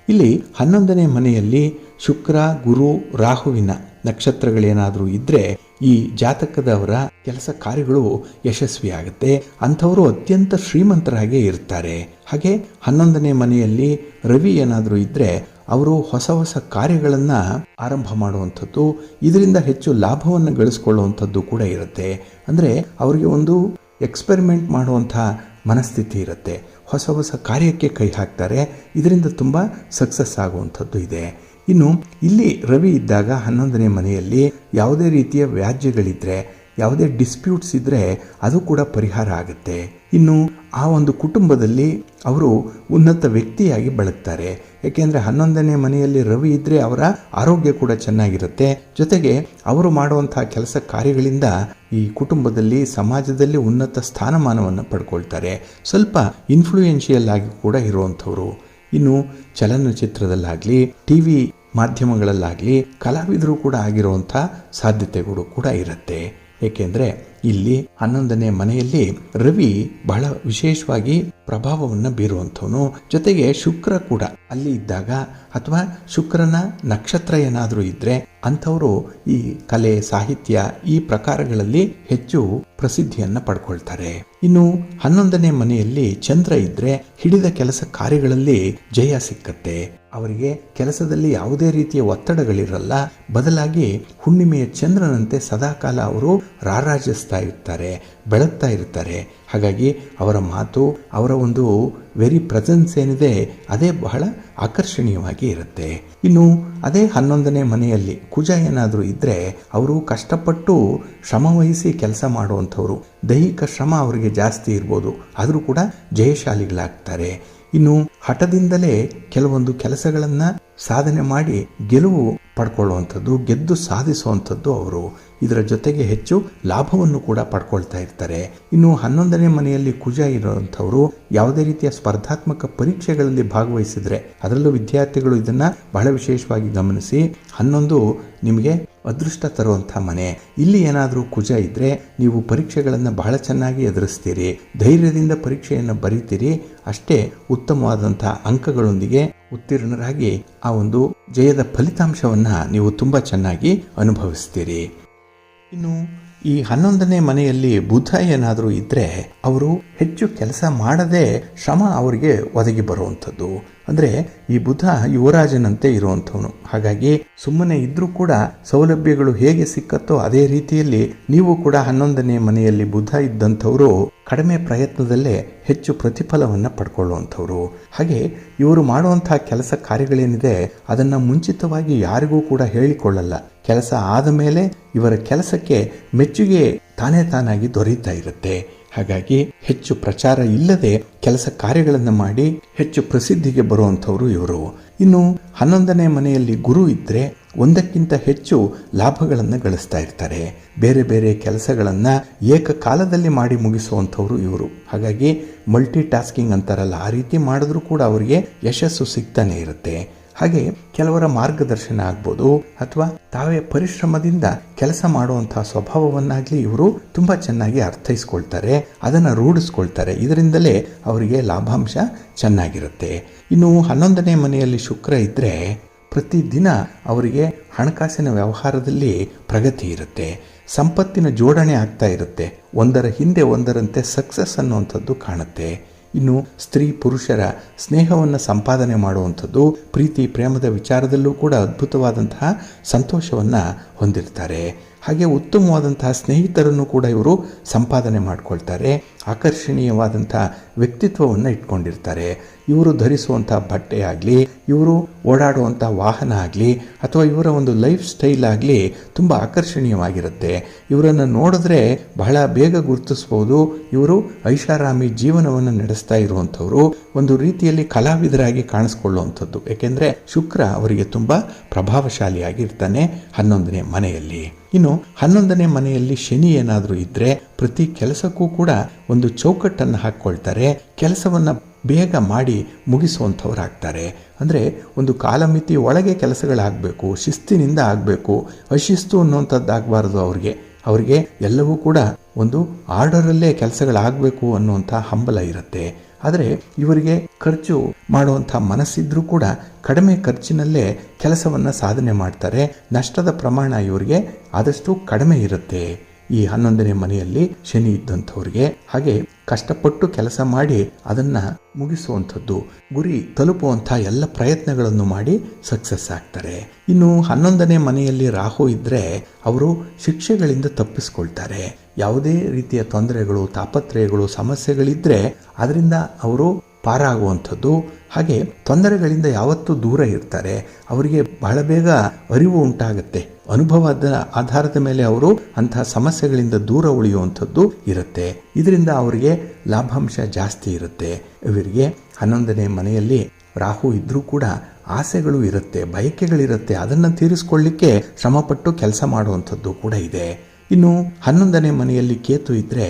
ಇಲ್ಲಿ 11ನೇ ಮನೆಯಲ್ಲಿ ಶುಕ್ರ, ಗುರು, ರಾಹುವಿನ ನಕ್ಷತ್ರಗಳೇನಾದರೂ ಇದ್ದರೆ ಈ ಜಾತಕದವರ ಕೆಲಸ ಕಾರ್ಯಗಳು ಯಶಸ್ವಿಯಾಗುತ್ತೆ. ಅಂಥವರು ಅತ್ಯಂತ ಶ್ರೀಮಂತರಾಗೇ ಇರ್ತಾರೆ. ಹಾಗೆ 11ನೇ ಮನೆಯಲ್ಲಿ ರವಿ ಏನಾದರೂ ಇದ್ದರೆ ಅವರು ಹೊಸ ಹೊಸ ಕಾರ್ಯಗಳನ್ನು ಆರಂಭ ಮಾಡುವಂಥದ್ದು, ಇದರಿಂದ ಹೆಚ್ಚು ಲಾಭವನ್ನು ಗಳಿಸ್ಕೊಳ್ಳುವಂಥದ್ದು ಕೂಡ ಇರುತ್ತೆ. ಅಂದರೆ ಅವರಿಗೆ ಒಂದು ಎಕ್ಸ್ಪೆರಿಮೆಂಟ್ ಮಾಡುವಂಥ ಮನಸ್ಥಿತಿ ಇರುತ್ತೆ. ಹೊಸ ಹೊಸ ಕಾರ್ಯಕ್ಕೆ ಕೈ ಹಾಕ್ತಾರೆ, ಇದರಿಂದ ತುಂಬ ಸಕ್ಸಸ್ ಆಗುವಂಥದ್ದು ಇದೆ. ಇನ್ನು ಇಲ್ಲಿ ರವಿ ಇದ್ದಾಗ 11ನೇ ಮನೆಯಲ್ಲಿ ಯಾವುದೇ ರೀತಿಯ ವ್ಯಾಜ್ಯಗಳಿದ್ದರೆ, ಯಾವುದೇ ಡಿಸ್ಪ್ಯೂಟ್ಸ್ ಇದ್ದರೆ ಅದು ಕೂಡ ಪರಿಹಾರ ಆಗುತ್ತೆ. ಇನ್ನು ಆ ಒಂದು ಕುಟುಂಬದಲ್ಲಿ ಅವರು ಉನ್ನತ ವ್ಯಕ್ತಿಯಾಗಿ ಬೆಳಗ್ತಾರೆ. ಏಕೆಂದರೆ 11ನೇ ಮನೆಯಲ್ಲಿ ರವಿ ಇದ್ದರೆ ಅವರ ಆರೋಗ್ಯ ಕೂಡ ಚೆನ್ನಾಗಿರುತ್ತೆ. ಜೊತೆಗೆ ಅವರು ಮಾಡುವಂಥ ಕೆಲಸ ಕಾರ್ಯಗಳಿಂದ ಈ ಕುಟುಂಬದಲ್ಲಿ, ಸಮಾಜದಲ್ಲಿ ಉನ್ನತ ಸ್ಥಾನಮಾನವನ್ನು ಪಡ್ಕೊಳ್ತಾರೆ. ಸ್ವಲ್ಪ ಇನ್ಫ್ಲೂಯೆನ್ಷಿಯಲ್ ಆಗಿ ಕೂಡ ಇರುವಂಥವ್ರು. ಇನ್ನು ಚಲನಚಿತ್ರದಲ್ಲಾಗಲಿ, ಟಿವಿ ಮಾಧ್ಯಮಗಳಲ್ಲಾಗಲಿ ಕಲಾವಿದರು ಕೂಡ ಆಗಿರುವಂಥ ಸಾಧ್ಯತೆಗಳು ಕೂಡ ಇರುತ್ತೆ. ಏಕೆಂದರೆ ಇಲ್ಲಿ 11ನೇ ಮನೆಯಲ್ಲಿ ರವಿ ಬಹಳ ವಿಶೇಷವಾಗಿ ಪ್ರಭಾವವನ್ನು ಬೀರುವಂಥವನು. ಜೊತೆಗೆ ಶುಕ್ರ ಕೂಡ ಅಲ್ಲಿ ಇದ್ದಾಗ, ಅಥವಾ ಶುಕ್ರನ ನಕ್ಷತ್ರ ಏನಾದರೂ ಇದ್ದರೆ ಅಂಥವರು ಈ ಕಲೆ, ಸಾಹಿತ್ಯ ಈ ಪ್ರಕಾರಗಳಲ್ಲಿ ಹೆಚ್ಚು ಪ್ರಸಿದ್ಧಿಯನ್ನು ಪಡ್ಕೊಳ್ತಾರೆ. ಇನ್ನು 11ನೇ ಮನೆಯಲ್ಲಿ ಚಂದ್ರ ಇದ್ದರೆ ಹಿಡಿದ ಕೆಲಸ ಕಾರ್ಯಗಳಲ್ಲಿ ಜಯ ಸಿಕ್ಕತ್ತೆ. ಅವರಿಗೆ ಕೆಲಸದಲ್ಲಿ ಯಾವುದೇ ರೀತಿಯ ಒತ್ತಡಗಳಿರಲ್ಲ. ಬದಲಾಗಿ ಹುಣ್ಣಿಮೆಯ ಚಂದ್ರನಂತೆ ಸದಾಕಾಲ ಅವರು ರಾರಾಜಿಸ್ತಾ ಇರ್ತಾರೆ, ಬೆಳಗ್ತಾ ಇರ್ತಾರೆ. ಹಾಗಾಗಿ ಅವರ ಮಾತು, ಅವರ ಒಂದು ವೆರಿ ಪ್ರೆಸೆನ್ಸ್ ಏನಿದೆ ಅದೇ ಬಹಳ ಆಕರ್ಷಣೀಯವಾಗಿ ಇರುತ್ತೆ. ಇನ್ನು ಅದೇ 11ನೇ ಮನೆಯಲ್ಲಿ ಕುಜ ಏನಾದರೂ ಇದ್ದರೆ ಅವರು ಕಷ್ಟಪಟ್ಟು ಶ್ರಮವಹಿಸಿ ಕೆಲಸ ಮಾಡುವಂಥವ್ರು. ದೈಹಿಕ ಶ್ರಮ ಅವರಿಗೆ ಜಾಸ್ತಿ ಇರ್ಬೋದು, ಆದರೂ ಕೂಡ ಜಯಶಾಲಿಗಳಾಗ್ತಾರೆ. ಇನ್ನು ಹಠದಿಂದಲೇ ಕೆಲವೊಂದು ಕೆಲಸಗಳನ್ನು ಸಾಧನೆ ಮಾಡಿ ಗೆಲುವು ಪಡ್ಕೊಳ್ಳುವಂಥದ್ದು, ಗೆದ್ದು ಸಾಧಿಸುವಂಥದ್ದು ಅವರು. ಇದರ ಜೊತೆಗೆ ಹೆಚ್ಚು ಲಾಭವನ್ನು ಕೂಡ ಪಡ್ಕೊಳ್ತಾ ಇರ್ತಾರೆ. ಇನ್ನು 11ನೇ ಮನೆಯಲ್ಲಿ ಕುಜ ಇರುವಂಥವರು ಯಾವುದೇ ರೀತಿಯ ಸ್ಪರ್ಧಾತ್ಮಕ ಪರೀಕ್ಷೆಗಳಲ್ಲಿ ಭಾಗವಹಿಸಿದ್ರೆ, ಅದರಲ್ಲೂ ವಿದ್ಯಾರ್ಥಿಗಳು ಇದನ್ನು ಬಹಳ ವಿಶೇಷವಾಗಿ ಗಮನಿಸಿ. 11 ನಿಮಗೆ ಅದೃಷ್ಟ ತರುವಂಥ ಮನೆ. ಇಲ್ಲಿ ಏನಾದರೂ ಕುಜ ಇದ್ದರೆ ನೀವು ಪರೀಕ್ಷೆಗಳನ್ನು ಬಹಳ ಚೆನ್ನಾಗಿ ಎದುರಿಸ್ತೀರಿ, ಧೈರ್ಯದಿಂದ ಪರೀಕ್ಷೆಯನ್ನು ಬರೀತೀರಿ. ಅಷ್ಟೇ ಉತ್ತಮವಾದಂಥ ಅಂಕಗಳೊಂದಿಗೆ ಉತ್ತೀರ್ಣರಾಗಿ ಆ ಒಂದು ಜಯದ ಫಲಿತಾಂಶವನ್ನು ನೀವು ತುಂಬ ಚೆನ್ನಾಗಿ ಅನುಭವಿಸ್ತೀರಿ. ಇನ್ನು ಈ 11ನೇ ಮನೆಯಲ್ಲಿ ಬುಧ ಏನಾದರೂ ಇದ್ದರೆ ಅವರು ಹೆಚ್ಚು ಕೆಲಸ ಮಾಡದೆ ಶ್ರಮ ಅವರಿಗೆ ಒದಗಿ ಬರುವಂಥದ್ದು. ಅಂದರೆ ಈ ಬುಧ ಯುವರಾಜನಂತೆ ಇರುವಂಥವನು. ಹಾಗಾಗಿ ಸುಮ್ಮನೆ ಇದ್ರೂ ಕೂಡ ಸೌಲಭ್ಯಗಳು ಹೇಗೆ ಸಿಕ್ಕತ್ತೋ ಅದೇ ರೀತಿಯಲ್ಲಿ ನೀವು ಕೂಡ 11ನೇ ಮನೆಯಲ್ಲಿ ಬುಧ ಇದ್ದಂಥವರು ಕಡಿಮೆ ಪ್ರಯತ್ನದಲ್ಲೇ ಹೆಚ್ಚು ಪ್ರತಿಫಲವನ್ನು ಪಡ್ಕೊಳ್ಳುವಂಥವ್ರು. ಹಾಗೆ ಇವರು ಮಾಡುವಂತಹ ಕೆಲಸ ಕಾರ್ಯಗಳೇನಿದೆ ಅದನ್ನು ಮುಂಚಿತವಾಗಿ ಯಾರಿಗೂ ಕೂಡ ಹೇಳಿಕೊಳ್ಳಲ್ಲ. ಕೆಲಸ ಆದ ಮೇಲೆ ಇವರ ಕೆಲಸಕ್ಕೆ ಮೆಚ್ಚುಗೆ ತಾನೇ ತಾನಾಗಿ ದೊರೆಯುತ್ತಾ ಇರುತ್ತೆ. ಹಾಗಾಗಿ ಹೆಚ್ಚು ಪ್ರಚಾರ ಇಲ್ಲದೆ ಕೆಲಸ ಕಾರ್ಯಗಳನ್ನು ಮಾಡಿ ಹೆಚ್ಚು ಪ್ರಸಿದ್ಧಿಗೆ ಬರುವಂಥವ್ರು ಇವರು. ಇನ್ನು 11ನೇ ಮನೆಯಲ್ಲಿ ಗುರು ಇದ್ದರೆ ಒಂದಕ್ಕಿಂತ ಹೆಚ್ಚು ಲಾಭಗಳನ್ನು ಗಳಿಸ್ತಾ ಇರ್ತಾರೆ. ಬೇರೆ ಬೇರೆ ಕೆಲಸಗಳನ್ನು ಏಕಕಾಲದಲ್ಲಿ ಮಾಡಿ ಮುಗಿಸುವಂಥವ್ರು ಇವರು. ಹಾಗಾಗಿ ಮಲ್ಟಿ ಟಾಸ್ಕಿಂಗ್ ಅಂತಾರಲ್ಲ, ಆ ರೀತಿ ಮಾಡಿದ್ರೂ ಕೂಡ ಅವರಿಗೆ ಯಶಸ್ಸು ಸಿಗ್ತಾನೆ ಇರುತ್ತೆ. ಹಾಗೆ ಕೆಲವರ ಮಾರ್ಗದರ್ಶನ ಆಗ್ಬೋದು, ಅಥವಾ ತಾವೇ ಪರಿಶ್ರಮದಿಂದ ಕೆಲಸ ಮಾಡುವಂತಹ ಸ್ವಭಾವವನ್ನಾಗಲಿ ಇವರು ತುಂಬ ಚೆನ್ನಾಗಿ ಅರ್ಥೈಸ್ಕೊಳ್ತಾರೆ, ಅದನ್ನು ರೂಢಿಸ್ಕೊಳ್ತಾರೆ. ಇದರಿಂದಲೇ ಅವರಿಗೆ ಲಾಭಾಂಶ ಚೆನ್ನಾಗಿರುತ್ತೆ. ಇನ್ನು 11ನೇ ಮನೆಯಲ್ಲಿ ಶುಕ್ರ ಇದ್ದರೆ ಪ್ರತಿದಿನ ಅವರಿಗೆ ಹಣಕಾಸಿನ ವ್ಯವಹಾರದಲ್ಲಿ ಪ್ರಗತಿ ಇರುತ್ತೆ, ಸಂಪತ್ತಿನ ಜೋಡಣೆ ಆಗ್ತಾ ಇರುತ್ತೆ, ಒಂದರ ಹಿಂದೆ ಒಂದರಂತೆ ಸಕ್ಸಸ್ ಅನ್ನುವಂಥದ್ದು ಕಾಣುತ್ತೆ. ಇನ್ನು ಸ್ತ್ರೀ ಪುರುಷರ ಸ್ನೇಹವನ್ನು ಸಂಪಾದನೆ ಮಾಡುವಂಥದ್ದು, ಪ್ರೀತಿ ಪ್ರೇಮದ ವಿಚಾರದಲ್ಲೂ ಕೂಡ ಅದ್ಭುತವಾದಂತಹ ಸಂತೋಷವನ್ನು ಹೊಂದಿರ್ತಾರೆ. ಹಾಗೆ ಉತ್ತಮವಾದಂತಹ ಸ್ನೇಹಿತರನ್ನು ಕೂಡ ಇವರು ಸಂಪಾದನೆ ಮಾಡಿಕೊಳ್ತಾರೆ. ಆಕರ್ಷಣೀಯವಾದಂಥ ವ್ಯಕ್ತಿತ್ವವನ್ನು ಇಟ್ಕೊಂಡಿರ್ತಾರೆ. ಇವರು ಧರಿಸುವಂಥ ಬಟ್ಟೆ ಆಗಲಿ, ಇವರು ಓಡಾಡುವಂಥ ವಾಹನ ಆಗಲಿ, ಅಥವಾ ಇವರ ಒಂದು ಲೈಫ್ ಸ್ಟೈಲ್ ಆಗಲಿ ತುಂಬ ಆಕರ್ಷಣೀಯವಾಗಿರುತ್ತೆ. ಇವರನ್ನು ನೋಡಿದ್ರೆ ಬಹಳ ಬೇಗ ಗುರುತಿಸ್ಬೋದು, ಇವರು ಐಷಾರಾಮಿ ಜೀವನವನ್ನು ನಡೆಸ್ತಾ ಇರುವಂಥವ್ರು, ಒಂದು ರೀತಿಯಲ್ಲಿ ಕಲಾವಿದರಾಗಿ ಕಾಣಿಸ್ಕೊಳ್ಳುವಂಥದ್ದು. ಏಕೆಂದರೆ ಶುಕ್ರ ಅವರಿಗೆ ತುಂಬ ಪ್ರಭಾವಶಾಲಿಯಾಗಿರ್ತಾನೆ 11ನೇ ಮನೆಯಲ್ಲಿ. ಇನ್ನು 11ನೇ ಮನೆಯಲ್ಲಿ ಶನಿ ಏನಾದರೂ ಇದ್ದರೆ ಪ್ರತಿ ಕೆಲಸಕ್ಕೂ ಕೂಡ ಒಂದು ಚೌಕಟ್ಟನ್ನು ಹಾಕ್ಕೊಳ್ತಾರೆ, ಕೆಲಸವನ್ನು ಬೇಗ ಮಾಡಿ ಮುಗಿಸುವಂಥವ್ರಾಗ್ತಾರೆ. ಅಂದರೆ ಒಂದು ಕಾಲಮಿತಿ ಒಳಗೆ ಕೆಲಸಗಳಾಗಬೇಕು, ಶಿಸ್ತಿನಿಂದ ಆಗಬೇಕು, ಅಶಿಸ್ತು ಅನ್ನುವಂಥದ್ದಾಗಬಾರ್ದು. ಅವರಿಗೆ ಎಲ್ಲವೂ ಕೂಡ ಒಂದು ಆರ್ಡರಲ್ಲೇ ಕೆಲಸಗಳಾಗಬೇಕು ಅನ್ನುವಂಥ ಹಂಬಲ ಇರುತ್ತೆ. ಆದರೆ ಇವರಿಗೆ ಖರ್ಚು ಮಾಡುವಂಥ ಮನಸ್ಸಿದ್ರೂ ಕೂಡ ಕಡಿಮೆ ಖರ್ಚಿನಲ್ಲೇ ಕೆಲಸವನ್ನು ಸಾಧನೆ ಮಾಡ್ತಾರೆ. ನಷ್ಟದ ಪ್ರಮಾಣ ಇವರಿಗೆ ಆದಷ್ಟು ಕಡಿಮೆ ಇರುತ್ತೆ ಈ 11ನೇ ಮನೆಯಲ್ಲಿ ಶನಿ ಇದ್ದಂಥವ್ರಿಗೆ. ಹಾಗೆ ಕಷ್ಟಪಟ್ಟು ಕೆಲಸ ಮಾಡಿ ಅದನ್ನು ಮುಗಿಸುವಂಥದ್ದು, ಗುರಿ ತಲುಪುವಂಥ ಎಲ್ಲ ಪ್ರಯತ್ನಗಳನ್ನು ಮಾಡಿ ಸಕ್ಸಸ್ ಆಗ್ತಾರೆ. ಇನ್ನು 11ನೇ ಮನೆಯಲ್ಲಿ ರಾಹು ಇದ್ದರೆ ಅವರು ಶಿಕ್ಷೆಗಳಿಂದ ತಪ್ಪಿಸ್ಕೊಳ್ತಾರೆ. ಯಾವುದೇ ರೀತಿಯ ತೊಂದರೆಗಳು, ತಾಪತ್ರಯಗಳು, ಸಮಸ್ಯೆಗಳಿದ್ದರೆ ಅದರಿಂದ ಅವರು ಪಾರಾಗುವಂಥದ್ದು. ಹಾಗೆ ತೊಂದರೆಗಳಿಂದ ಯಾವತ್ತೂ ದೂರ ಇರ್ತಾರೆ. ಅವರಿಗೆ ಬಹಳ ಬೇಗ ಅರಿವು ಉಂಟಾಗುತ್ತೆ. ಅನುಭವದ ಆಧಾರದ ಮೇಲೆ ಅವರು ಅಂತಹ ಸಮಸ್ಯೆಗಳಿಂದ ದೂರ ಉಳಿಯುವಂಥದ್ದು ಇರುತ್ತೆ. ಇದರಿಂದ ಅವರಿಗೆ ಲಾಭಾಂಶ ಜಾಸ್ತಿ ಇರುತ್ತೆ. ಇವರಿಗೆ 11ನೇ ಮನೆಯಲ್ಲಿ ರಾಹು ಇದ್ರೂ ಕೂಡ ಆಸೆಗಳು ಇರುತ್ತೆ, ಬಯಕೆಗಳಿರುತ್ತೆ. ಅದನ್ನು ತೀರಿಸ್ಕೊಳ್ಳಿಕ್ಕೆ ಶ್ರಮಪಟ್ಟು ಕೆಲಸ ಮಾಡುವಂಥದ್ದು ಕೂಡ ಇದೆ. ಇನ್ನು 11ನೇ ಮನೆಯಲ್ಲಿ ಕೇತು ಇದ್ದರೆ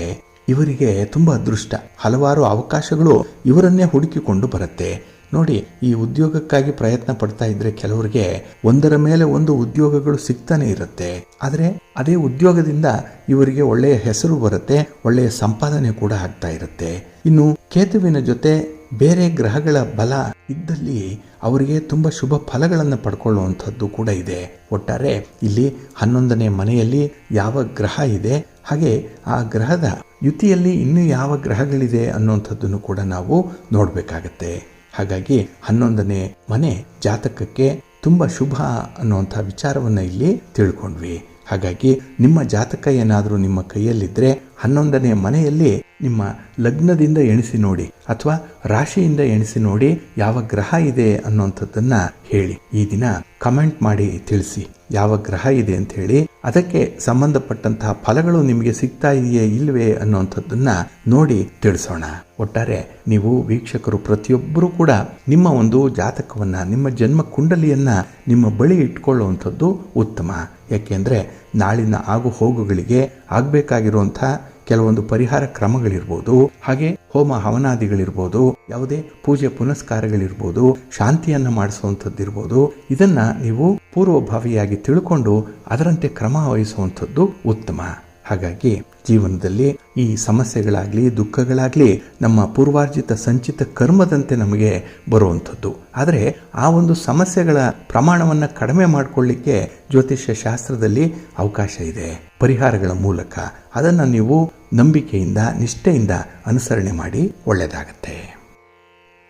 ಇವರಿಗೆ ತುಂಬ ಅದೃಷ್ಟ, ಹಲವಾರು ಅವಕಾಶಗಳು ಇವರನ್ನೇ ಹುಡುಕಿಕೊಂಡು ಬರುತ್ತೆ. ನೋಡಿ, ಈ ಉದ್ಯೋಗಕ್ಕಾಗಿ ಪ್ರಯತ್ನ ಪಡ್ತಾ ಇದ್ರೆ ಕೆಲವರಿಗೆ ಒಂದರ ಮೇಲೆ ಒಂದು ಉದ್ಯೋಗಗಳು ಸಿಗ್ತಾನೆ ಇರುತ್ತೆ. ಆದರೆ ಅದೇ ಉದ್ಯೋಗದಿಂದ ಇವರಿಗೆ ಒಳ್ಳೆಯ ಹೆಸರು ಬರುತ್ತೆ, ಒಳ್ಳೆಯ ಸಂಪಾದನೆ ಕೂಡ ಆಗ್ತಾ ಇರುತ್ತೆ. ಇನ್ನು ಕೇತುವಿನ ಜೊತೆ ಬೇರೆ ಗ್ರಹಗಳ ಬಲ ಇದ್ದಲ್ಲಿ ಅವರಿಗೆ ತುಂಬ ಶುಭ ಫಲಗಳನ್ನು ಪಡ್ಕೊಳ್ಳುವಂಥದ್ದು ಕೂಡ ಇದೆ. ಒಟ್ಟಾರೆ ಇಲ್ಲಿ 11ನೇ ಮನೆಯಲ್ಲಿ ಯಾವ ಗ್ರಹ ಇದೆ, ಹಾಗೆ ಆ ಗ್ರಹದ ಯುತಿಯಲ್ಲಿ ಇನ್ನೂ ಯಾವ ಗ್ರಹಗಳಿದೆ ಅನ್ನುವಂಥದ್ದನ್ನು ಕೂಡ ನಾವು ನೋಡಬೇಕಾಗತ್ತೆ. ಹಾಗಾಗಿ 11ನೇ ಮನೆ ಜಾತಕಕ್ಕೆ ತುಂಬ ಶುಭ ಅನ್ನುವಂಥ ವಿಚಾರವನ್ನು ಇಲ್ಲಿ ತಿಳ್ಕೊಂಡ್ವಿ. ಹಾಗಾಗಿ ನಿಮ್ಮ ಜಾತಕ ಏನಾದರೂ ನಿಮ್ಮ ಕೈಯಲ್ಲಿದ್ದರೆ 11ನೇ ಮನೆಯಲ್ಲಿ ನಿಮ್ಮ ಲಗ್ನದಿಂದ ಎಣಿಸಿ ನೋಡಿ, ಅಥವಾ ರಾಶಿಯಿಂದ ಎಣಿಸಿ ನೋಡಿ ಯಾವ ಗ್ರಹ ಇದೆ ಅನ್ನುವಂಥದ್ದನ್ನು ಹೇಳಿ. ಈ ದಿನ ಕಮೆಂಟ್ ಮಾಡಿ ತಿಳಿಸಿ ಯಾವ ಗ್ರಹ ಇದೆ ಅಂತ ಹೇಳಿ. ಅದಕ್ಕೆ ಸಂಬಂಧಪಟ್ಟಂತಹ ಫಲಗಳು ನಿಮಗೆ ಸಿಗ್ತಾ ಇದೆಯೇ ಇಲ್ವೇ ಅನ್ನುವಂಥದ್ದನ್ನ ನೋಡಿ ತಿಳಿಸೋಣ. ಒಟ್ಟಾರೆ ನೀವು ವೀಕ್ಷಕರು ಪ್ರತಿಯೊಬ್ಬರೂ ಕೂಡ ನಿಮ್ಮ ಒಂದು ಜಾತಕವನ್ನ, ನಿಮ್ಮ ಜನ್ಮ ಕುಂಡಲಿಯನ್ನ ನಿಮ್ಮ ಬಳಿ ಇಟ್ಕೊಳ್ಳುವಂಥದ್ದು ಉತ್ತಮ. ಯಾಕೆಂದ್ರೆ ನಾಳಿನ ಆಗು ಹೋಗುಗಳಿಗೆ ಆಗಬೇಕಾಗಿರುವಂಥ ಕೆಲವೊಂದು ಪರಿಹಾರ ಕ್ರಮಗಳಿರ್ಬೋದು, ಹಾಗೆ ಹೋಮ ಹವನಾದಿಗಳಿರ್ಬೋದು, ಯಾವುದೇ ಪೂಜೆ ಪುನಸ್ಕಾರಗಳಿರ್ಬೋದು, ಶಾಂತಿಯನ್ನು ಮಾಡಿಸುವಂಥದ್ದಿರ್ಬೋದು, ಇದನ್ನ ನೀವು ಪೂರ್ವಭಾವಿಯಾಗಿ ತಿಳ್ಕೊಂಡು ಅದರಂತೆ ಕ್ರಮ ವಹಿಸುವಂಥದ್ದು ಉತ್ತಮ. ಹಾಗಾಗಿ ಜೀವನದಲ್ಲಿ ಈ ಸಮಸ್ಯೆಗಳಾಗಲಿ ದುಃಖಗಳಾಗಲಿ ನಮ್ಮ ಪೂರ್ವಾರ್ಜಿತ ಸಂಚಿತ ಕರ್ಮದಂತೆ ನಮಗೆ ಬರುವಂಥದ್ದು. ಆದರೆ ಆ ಒಂದು ಸಮಸ್ಯೆಗಳ ಪ್ರಮಾಣವನ್ನು ಕಡಿಮೆ ಮಾಡಿಕೊಳ್ಳಿಕ್ಕೆ ಜ್ಯೋತಿಷ್ಯ ಶಾಸ್ತ್ರದಲ್ಲಿ ಅವಕಾಶ ಇದೆ. ಪರಿಹಾರಗಳ ಮೂಲಕ ಅದನ್ನು ನೀವು ನಂಬಿಕೆಯಿಂದ ನಿಷ್ಠೆಯಿಂದ ಅನುಸರಣೆ ಮಾಡಿ ಒಳ್ಳೆಯದಾಗತ್ತೆ.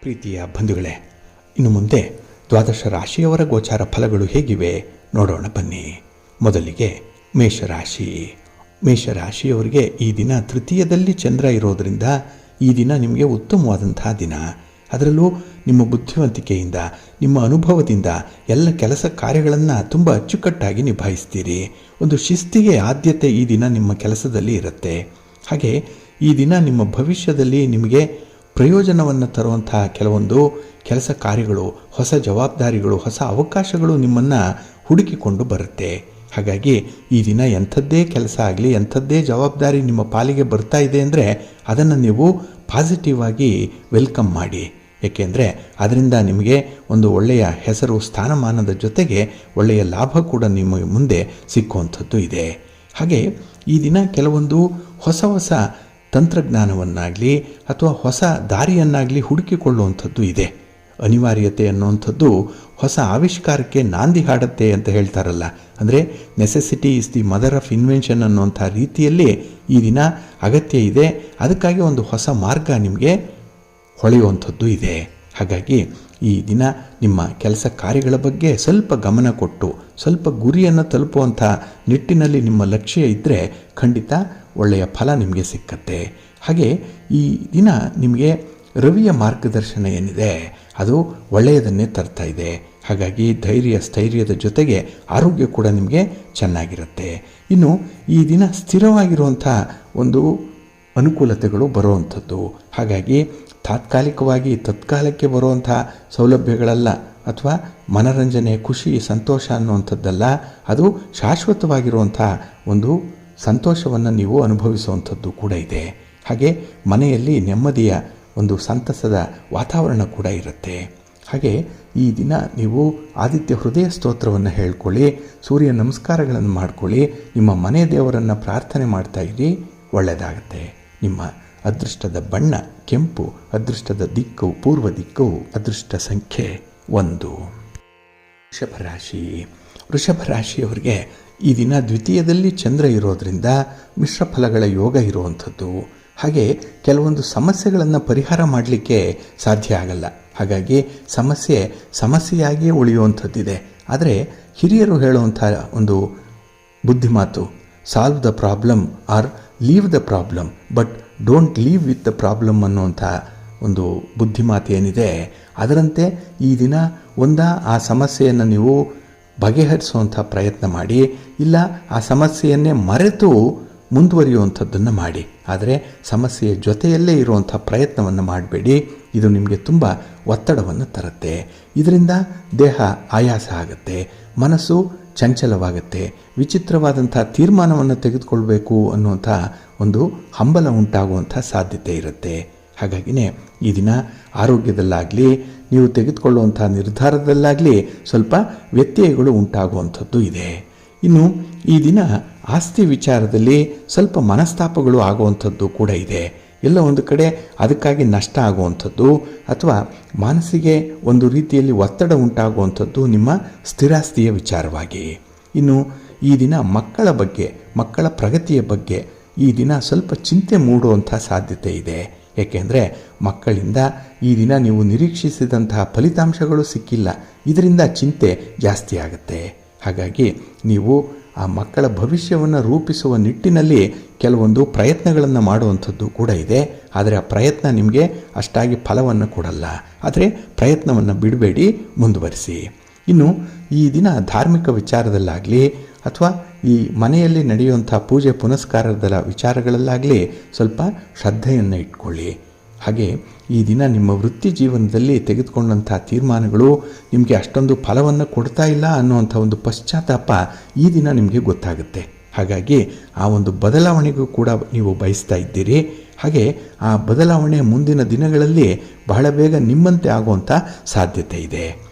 ಪ್ರೀತಿಯ ಬಂಧುಗಳೇ, ಇನ್ನು ಮುಂದೆ ದ್ವಾದಶ ರಾಶಿಯವರ ಗೋಚಾರ ಫಲಗಳು ಹೇಗಿವೆ ನೋಡೋಣ ಬನ್ನಿ. ಮೊದಲಿಗೆ ಮೇಷರಾಶಿ. ಮೇಷರಾಶಿಯವರಿಗೆ ಈ ದಿನ ತೃತೀಯದಲ್ಲಿ ಚಂದ್ರ ಇರೋದರಿಂದ ಈ ದಿನ ನಿಮಗೆ ಉತ್ತಮವಾದಂತಹ ದಿನ. ಅದರಲ್ಲೂ ನಿಮ್ಮ ಬುದ್ಧಿವಂತಿಕೆಯಿಂದ, ನಿಮ್ಮ ಅನುಭವದಿಂದ ಎಲ್ಲ ಕೆಲಸ ಕಾರ್ಯಗಳನ್ನು ತುಂಬ ಅಚ್ಚುಕಟ್ಟಾಗಿ ನಿಭಾಯಿಸ್ತೀರಿ. ಒಂದು ಶಿಸ್ತಿಗೆ ಆದ್ಯತೆ ಈ ದಿನ ನಿಮ್ಮ ಕೆಲಸದಲ್ಲಿ ಇರುತ್ತೆ. ಹಾಗೆ ಈ ದಿನ ನಿಮ್ಮ ಭವಿಷ್ಯದಲ್ಲಿ ನಿಮಗೆ ಪ್ರಯೋಜನವನ್ನು ತರುವಂತಹ ಕೆಲವೊಂದು ಕೆಲಸ ಕಾರ್ಯಗಳು, ಹೊಸ ಜವಾಬ್ದಾರಿಗಳು, ಹೊಸ ಅವಕಾಶಗಳು ನಿಮ್ಮನ್ನು ಹುಡುಕಿಕೊಂಡು ಬರುತ್ತೆ. ಹಾಗಾಗಿ ಈ ದಿನ ಎಂಥದ್ದೇ ಕೆಲಸ ಆಗಲಿ, ಎಂಥದ್ದೇ ಜವಾಬ್ದಾರಿ ನಿಮ್ಮ ಪಾಲಿಗೆ ಬರ್ತಾ ಇದೆ ಅಂದರೆ ಅದನ್ನು ನೀವು ಪಾಸಿಟಿವ್ ಆಗಿ ವೆಲ್ಕಮ್ ಮಾಡಿ. ಏಕೆಂದರೆ ಅದರಿಂದ ನಿಮಗೆ ಒಂದು ಒಳ್ಳೆಯ ಹೆಸರು, ಸ್ಥಾನಮಾನದ ಜೊತೆಗೆ ಒಳ್ಳೆಯ ಲಾಭ ಕೂಡ ನಿಮ್ಮ ಮುಂದೆ ಸಿಕ್ಕುವಂಥದ್ದು ಇದೆ. ಹಾಗೆ ಈ ದಿನ ಕೆಲವೊಂದು ಹೊಸ ಹೊಸ ತಂತ್ರಜ್ಞಾನವನ್ನಾಗಲಿ ಅಥವಾ ಹೊಸ ದಾರಿಯನ್ನಾಗಲಿ ಹುಡುಕಿಕೊಳ್ಳುವಂಥದ್ದು ಇದೆ. ಅನಿವಾರ್ಯತೆ ಅನ್ನುವಂಥದ್ದು ಹೊಸ ಆವಿಷ್ಕಾರಕ್ಕೆ ನಾಂದಿ ಹಾಡುತ್ತೆ ಅಂತ ಹೇಳ್ತಾರಲ್ಲ, ಅಂದರೆ necessity is the mother of invention ಅನ್ನುವಂಥ ರೀತಿಯಲ್ಲಿ ಈ ದಿನ ಅಗತ್ಯ ಇದೆ. ಅದಕ್ಕಾಗಿ ಒಂದು ಹೊಸ ಮಾರ್ಗ ನಿಮಗೆ ಹೊಳೆಯುವಂಥದ್ದು ಇದೆ. ಹಾಗಾಗಿ ಈ ದಿನ ನಿಮ್ಮ ಕೆಲಸ ಕಾರ್ಯಗಳ ಬಗ್ಗೆ ಸ್ವಲ್ಪ ಗಮನ ಕೊಟ್ಟು ಸ್ವಲ್ಪ ಗುರಿಯನ್ನು ತಲುಪುವಂಥ ನಿಟ್ಟಿನಲ್ಲಿ ನಿಮ್ಮ ಲಕ್ಷ್ಯ ಇದ್ದರೆ ಖಂಡಿತ ಒಳ್ಳೆಯ ಫಲ ನಿಮಗೆ ಸಿಕ್ಕತ್ತೆ. ಹಾಗೆ ಈ ದಿನ ನಿಮಗೆ ರವಿಯ ಮಾರ್ಗದರ್ಶನ ಏನಿದೆ ಅದು ಒಳ್ಳೆಯದನ್ನೇ ತರ್ತಾ ಇದೆ. ಹಾಗಾಗಿ ಧೈರ್ಯ ಸ್ಥೈರ್ಯದ ಜೊತೆಗೆ ಆರೋಗ್ಯ ಕೂಡ ನಿಮಗೆ ಚೆನ್ನಾಗಿರುತ್ತೆ. ಇನ್ನು ಈ ದಿನ ಸ್ಥಿರವಾಗಿರುವಂಥ ಒಂದು ಅನುಕೂಲತೆಗಳು ಬರುವಂಥದ್ದು. ಹಾಗಾಗಿ ತಾತ್ಕಾಲಿಕವಾಗಿ ತತ್ಕಾಲಕ್ಕೆ ಬರುವಂಥ ಸೌಲಭ್ಯಗಳಲ್ಲ, ಅಥವಾ ಮನರಂಜನೆ, ಖುಷಿ, ಸಂತೋಷ ಅನ್ನುವಂಥದ್ದಲ್ಲ, ಅದು ಶಾಶ್ವತವಾಗಿರುವಂಥ ಒಂದು ಸಂತೋಷವನ್ನು ನೀವು ಅನುಭವಿಸುವಂಥದ್ದು ಕೂಡ ಇದೆ. ಹಾಗೆ ಮನೆಯಲ್ಲಿ ನೆಮ್ಮದಿಯ ಒಂದು ಸಂತಸದ ವಾತಾವರಣ ಕೂಡ ಇರುತ್ತೆ. ಹಾಗೆ ಈ ದಿನ ನೀವು ಆದಿತ್ಯ ಹೃದಯ ಸ್ತೋತ್ರವನ್ನು ಹೇಳ್ಕೊಳ್ಳಿ, ಸೂರ್ಯ ನಮಸ್ಕಾರಗಳನ್ನು ಮಾಡ್ಕೊಳ್ಳಿ, ನಿಮ್ಮ ಮನೆ ದೇವರನ್ನು ಪ್ರಾರ್ಥನೆ ಮಾಡ್ತಾ ಇರಿ, ಒಳ್ಳೆಯದಾಗುತ್ತೆ. ನಿಮ್ಮ ಅದೃಷ್ಟದ ಬಣ್ಣ ಕೆಂಪು, ಅದೃಷ್ಟದ ದಿಕ್ಕು ಪೂರ್ವ ದಿಕ್ಕು, ಅದೃಷ್ಟ ಸಂಖ್ಯೆ 1. ವೃಷಭ ರಾಶಿಯವರಿಗೆ ಈ ದಿನ ದ್ವಿತೀಯದಲ್ಲಿ ಚಂದ್ರ ಇರೋದರಿಂದ ಮಿಶ್ರ ಫಲಗಳ ಯೋಗ ಇರುವಂಥದ್ದು. ಹಾಗೆ ಕೆಲವೊಂದು ಸಮಸ್ಯೆಗಳನ್ನು ಪರಿಹಾರ ಮಾಡಲಿಕ್ಕೆ ಸಾಧ್ಯ ಆಗಲ್ಲ. ಹಾಗಾಗಿ ಸಮಸ್ಯೆಯಾಗಿಯೇ ಉಳಿಯುವಂಥದ್ದಿದೆ. ಆದರೆ ಹಿರಿಯರು ಹೇಳುವಂಥ ಒಂದು ಬುದ್ಧಿಮಾತು, solve the problem or leave the problem but don't leave with the problem ಅನ್ನುವಂಥ ಒಂದು ಬುದ್ಧಿಮಾತು ಏನಿದೆ, ಅದರಂತೆ ಈ ದಿನ ಆ ಸಮಸ್ಯೆಯನ್ನು ನೀವು ಬಗೆಹರಿಸುವಂಥ ಪ್ರಯತ್ನ ಮಾಡಿ, ಇಲ್ಲ ಆ ಸಮಸ್ಯೆಯನ್ನೇ ಮರೆತು ಮುಂದುವರಿಯುವಂಥದ್ದನ್ನು ಮಾಡಿ. ಆದರೆ ಸಮಸ್ಯೆಯ ಜೊತೆಯಲ್ಲೇ ಇರುವಂಥ ಪ್ರಯತ್ನವನ್ನು ಮಾಡಬೇಡಿ. ಇದು ನಿಮಗೆ ತುಂಬ ಒತ್ತಡವನ್ನು ತರುತ್ತೆ. ಇದರಿಂದ ದೇಹ ಆಯಾಸ ಆಗುತ್ತೆ, ಮನಸ್ಸು ಚಂಚಲವಾಗುತ್ತೆ, ವಿಚಿತ್ರವಾದಂಥ ತೀರ್ಮಾನವನ್ನು ತೆಗೆದುಕೊಳ್ಬೇಕು ಅನ್ನುವಂಥ ಒಂದು ಹಂಬಲ ಉಂಟಾಗುವಂಥ ಸಾಧ್ಯತೆ ಇರುತ್ತೆ. ಹಾಗಾಗಿನೇ ಈ ದಿನ ಆರೋಗ್ಯದಲ್ಲಾಗಲಿ ನೀವು ತೆಗೆದುಕೊಳ್ಳುವಂಥ ನಿರ್ಧಾರದಲ್ಲಾಗಲಿ ಸ್ವಲ್ಪ ವ್ಯತ್ಯಯಗಳು ಉಂಟಾಗುವಂಥದ್ದು ಇದೆ. ಇನ್ನು ಈ ದಿನ ಆಸ್ತಿ ವಿಚಾರದಲ್ಲಿ ಸ್ವಲ್ಪ ಮನಸ್ತಾಪಗಳು ಆಗುವಂಥದ್ದು ಕೂಡ ಇದೆ. ಎಲ್ಲ ಒಂದು ಕಡೆ ಅದಕ್ಕಾಗಿ ನಷ್ಟ ಆಗುವಂಥದ್ದು ಅಥವಾ ಮನಸ್ಸಿಗೆ ಒಂದು ರೀತಿಯಲ್ಲಿ ಒತ್ತಡ ಉಂಟಾಗುವಂಥದ್ದು ನಿಮ್ಮ ಸ್ಥಿರಾಸ್ತಿಯ ವಿಚಾರವಾಗಿ. ಇನ್ನು ಈ ದಿನ ಮಕ್ಕಳ ಪ್ರಗತಿಯ ಬಗ್ಗೆ ಈ ದಿನ ಸ್ವಲ್ಪ ಚಿಂತೆ ಮೂಡುವಂಥ ಸಾಧ್ಯತೆ ಇದೆ. ಏಕೆಂದರೆ ಮಕ್ಕಳಿಂದ ಈ ದಿನ ನೀವು ನಿರೀಕ್ಷಿಸಿದಂತಹ ಫಲಿತಾಂಶಗಳು ಸಿಕ್ಕಿಲ್ಲ, ಇದರಿಂದ ಚಿಂತೆ ಜಾಸ್ತಿ ಆಗುತ್ತೆ. ಹಾಗಾಗಿ ನೀವು ಆ ಮಕ್ಕಳ ಭವಿಷ್ಯವನ್ನು ರೂಪಿಸುವ ನಿಟ್ಟಿನಲ್ಲಿ ಕೆಲವೊಂದು ಪ್ರಯತ್ನಗಳನ್ನು ಮಾಡುವಂಥದ್ದು ಕೂಡ ಇದೆ. ಆದರೆ ಆ ಪ್ರಯತ್ನ ನಿಮಗೆ ಅಷ್ಟಾಗಿ ಫಲವನ್ನು ಕೊಡಲ್ಲ. ಆದರೆ ಪ್ರಯತ್ನವನ್ನು ಬಿಡಬೇಡಿ, ಮುಂದುವರಿಸಿ. ಇನ್ನು ಈ ದಿನ ಧಾರ್ಮಿಕ ವಿಚಾರದಲ್ಲಾಗಲಿ ಅಥವಾ ಈ ಮನೆಯಲ್ಲಿ ನಡೆಯುವಂಥ ಪೂಜೆ ಪುನಸ್ಕಾರದ ವಿಚಾರಗಳಲ್ಲಾಗಲಿ ಸ್ವಲ್ಪ ಶ್ರದ್ಧೆಯನ್ನು ಇಟ್ಕೊಳ್ಳಿ. ಹಾಗೆ ಈ ದಿನ ನಿಮ್ಮ ವೃತ್ತಿ ಜೀವನದಲ್ಲಿ ತೆಗೆದುಕೊಂಡಂಥ ತೀರ್ಮಾನಗಳು ನಿಮಗೆ ಅಷ್ಟೊಂದು ಫಲವನ್ನು ಕೊಡ್ತಾ ಇಲ್ಲ ಅನ್ನುವಂಥ ಒಂದು ಪಶ್ಚಾತ್ತಾಪ ಈ ದಿನ ನಿಮಗೆ ಗೊತ್ತಾಗುತ್ತೆ. ಹಾಗಾಗಿ ಆ ಒಂದು ಬದಲಾವಣೆಗೂ ಕೂಡ ನೀವು ಬಯಸ್ತಾ ಇದ್ದೀರಿ. ಹಾಗೆ ಆ ಬದಲಾವಣೆ ಮುಂದಿನ ದಿನಗಳಲ್ಲಿ ಬಹಳ ಬೇಗ ನಿಮ್ಮಂತೆ ಆಗುವಂಥ ಸಾಧ್ಯತೆ ಇದೆ.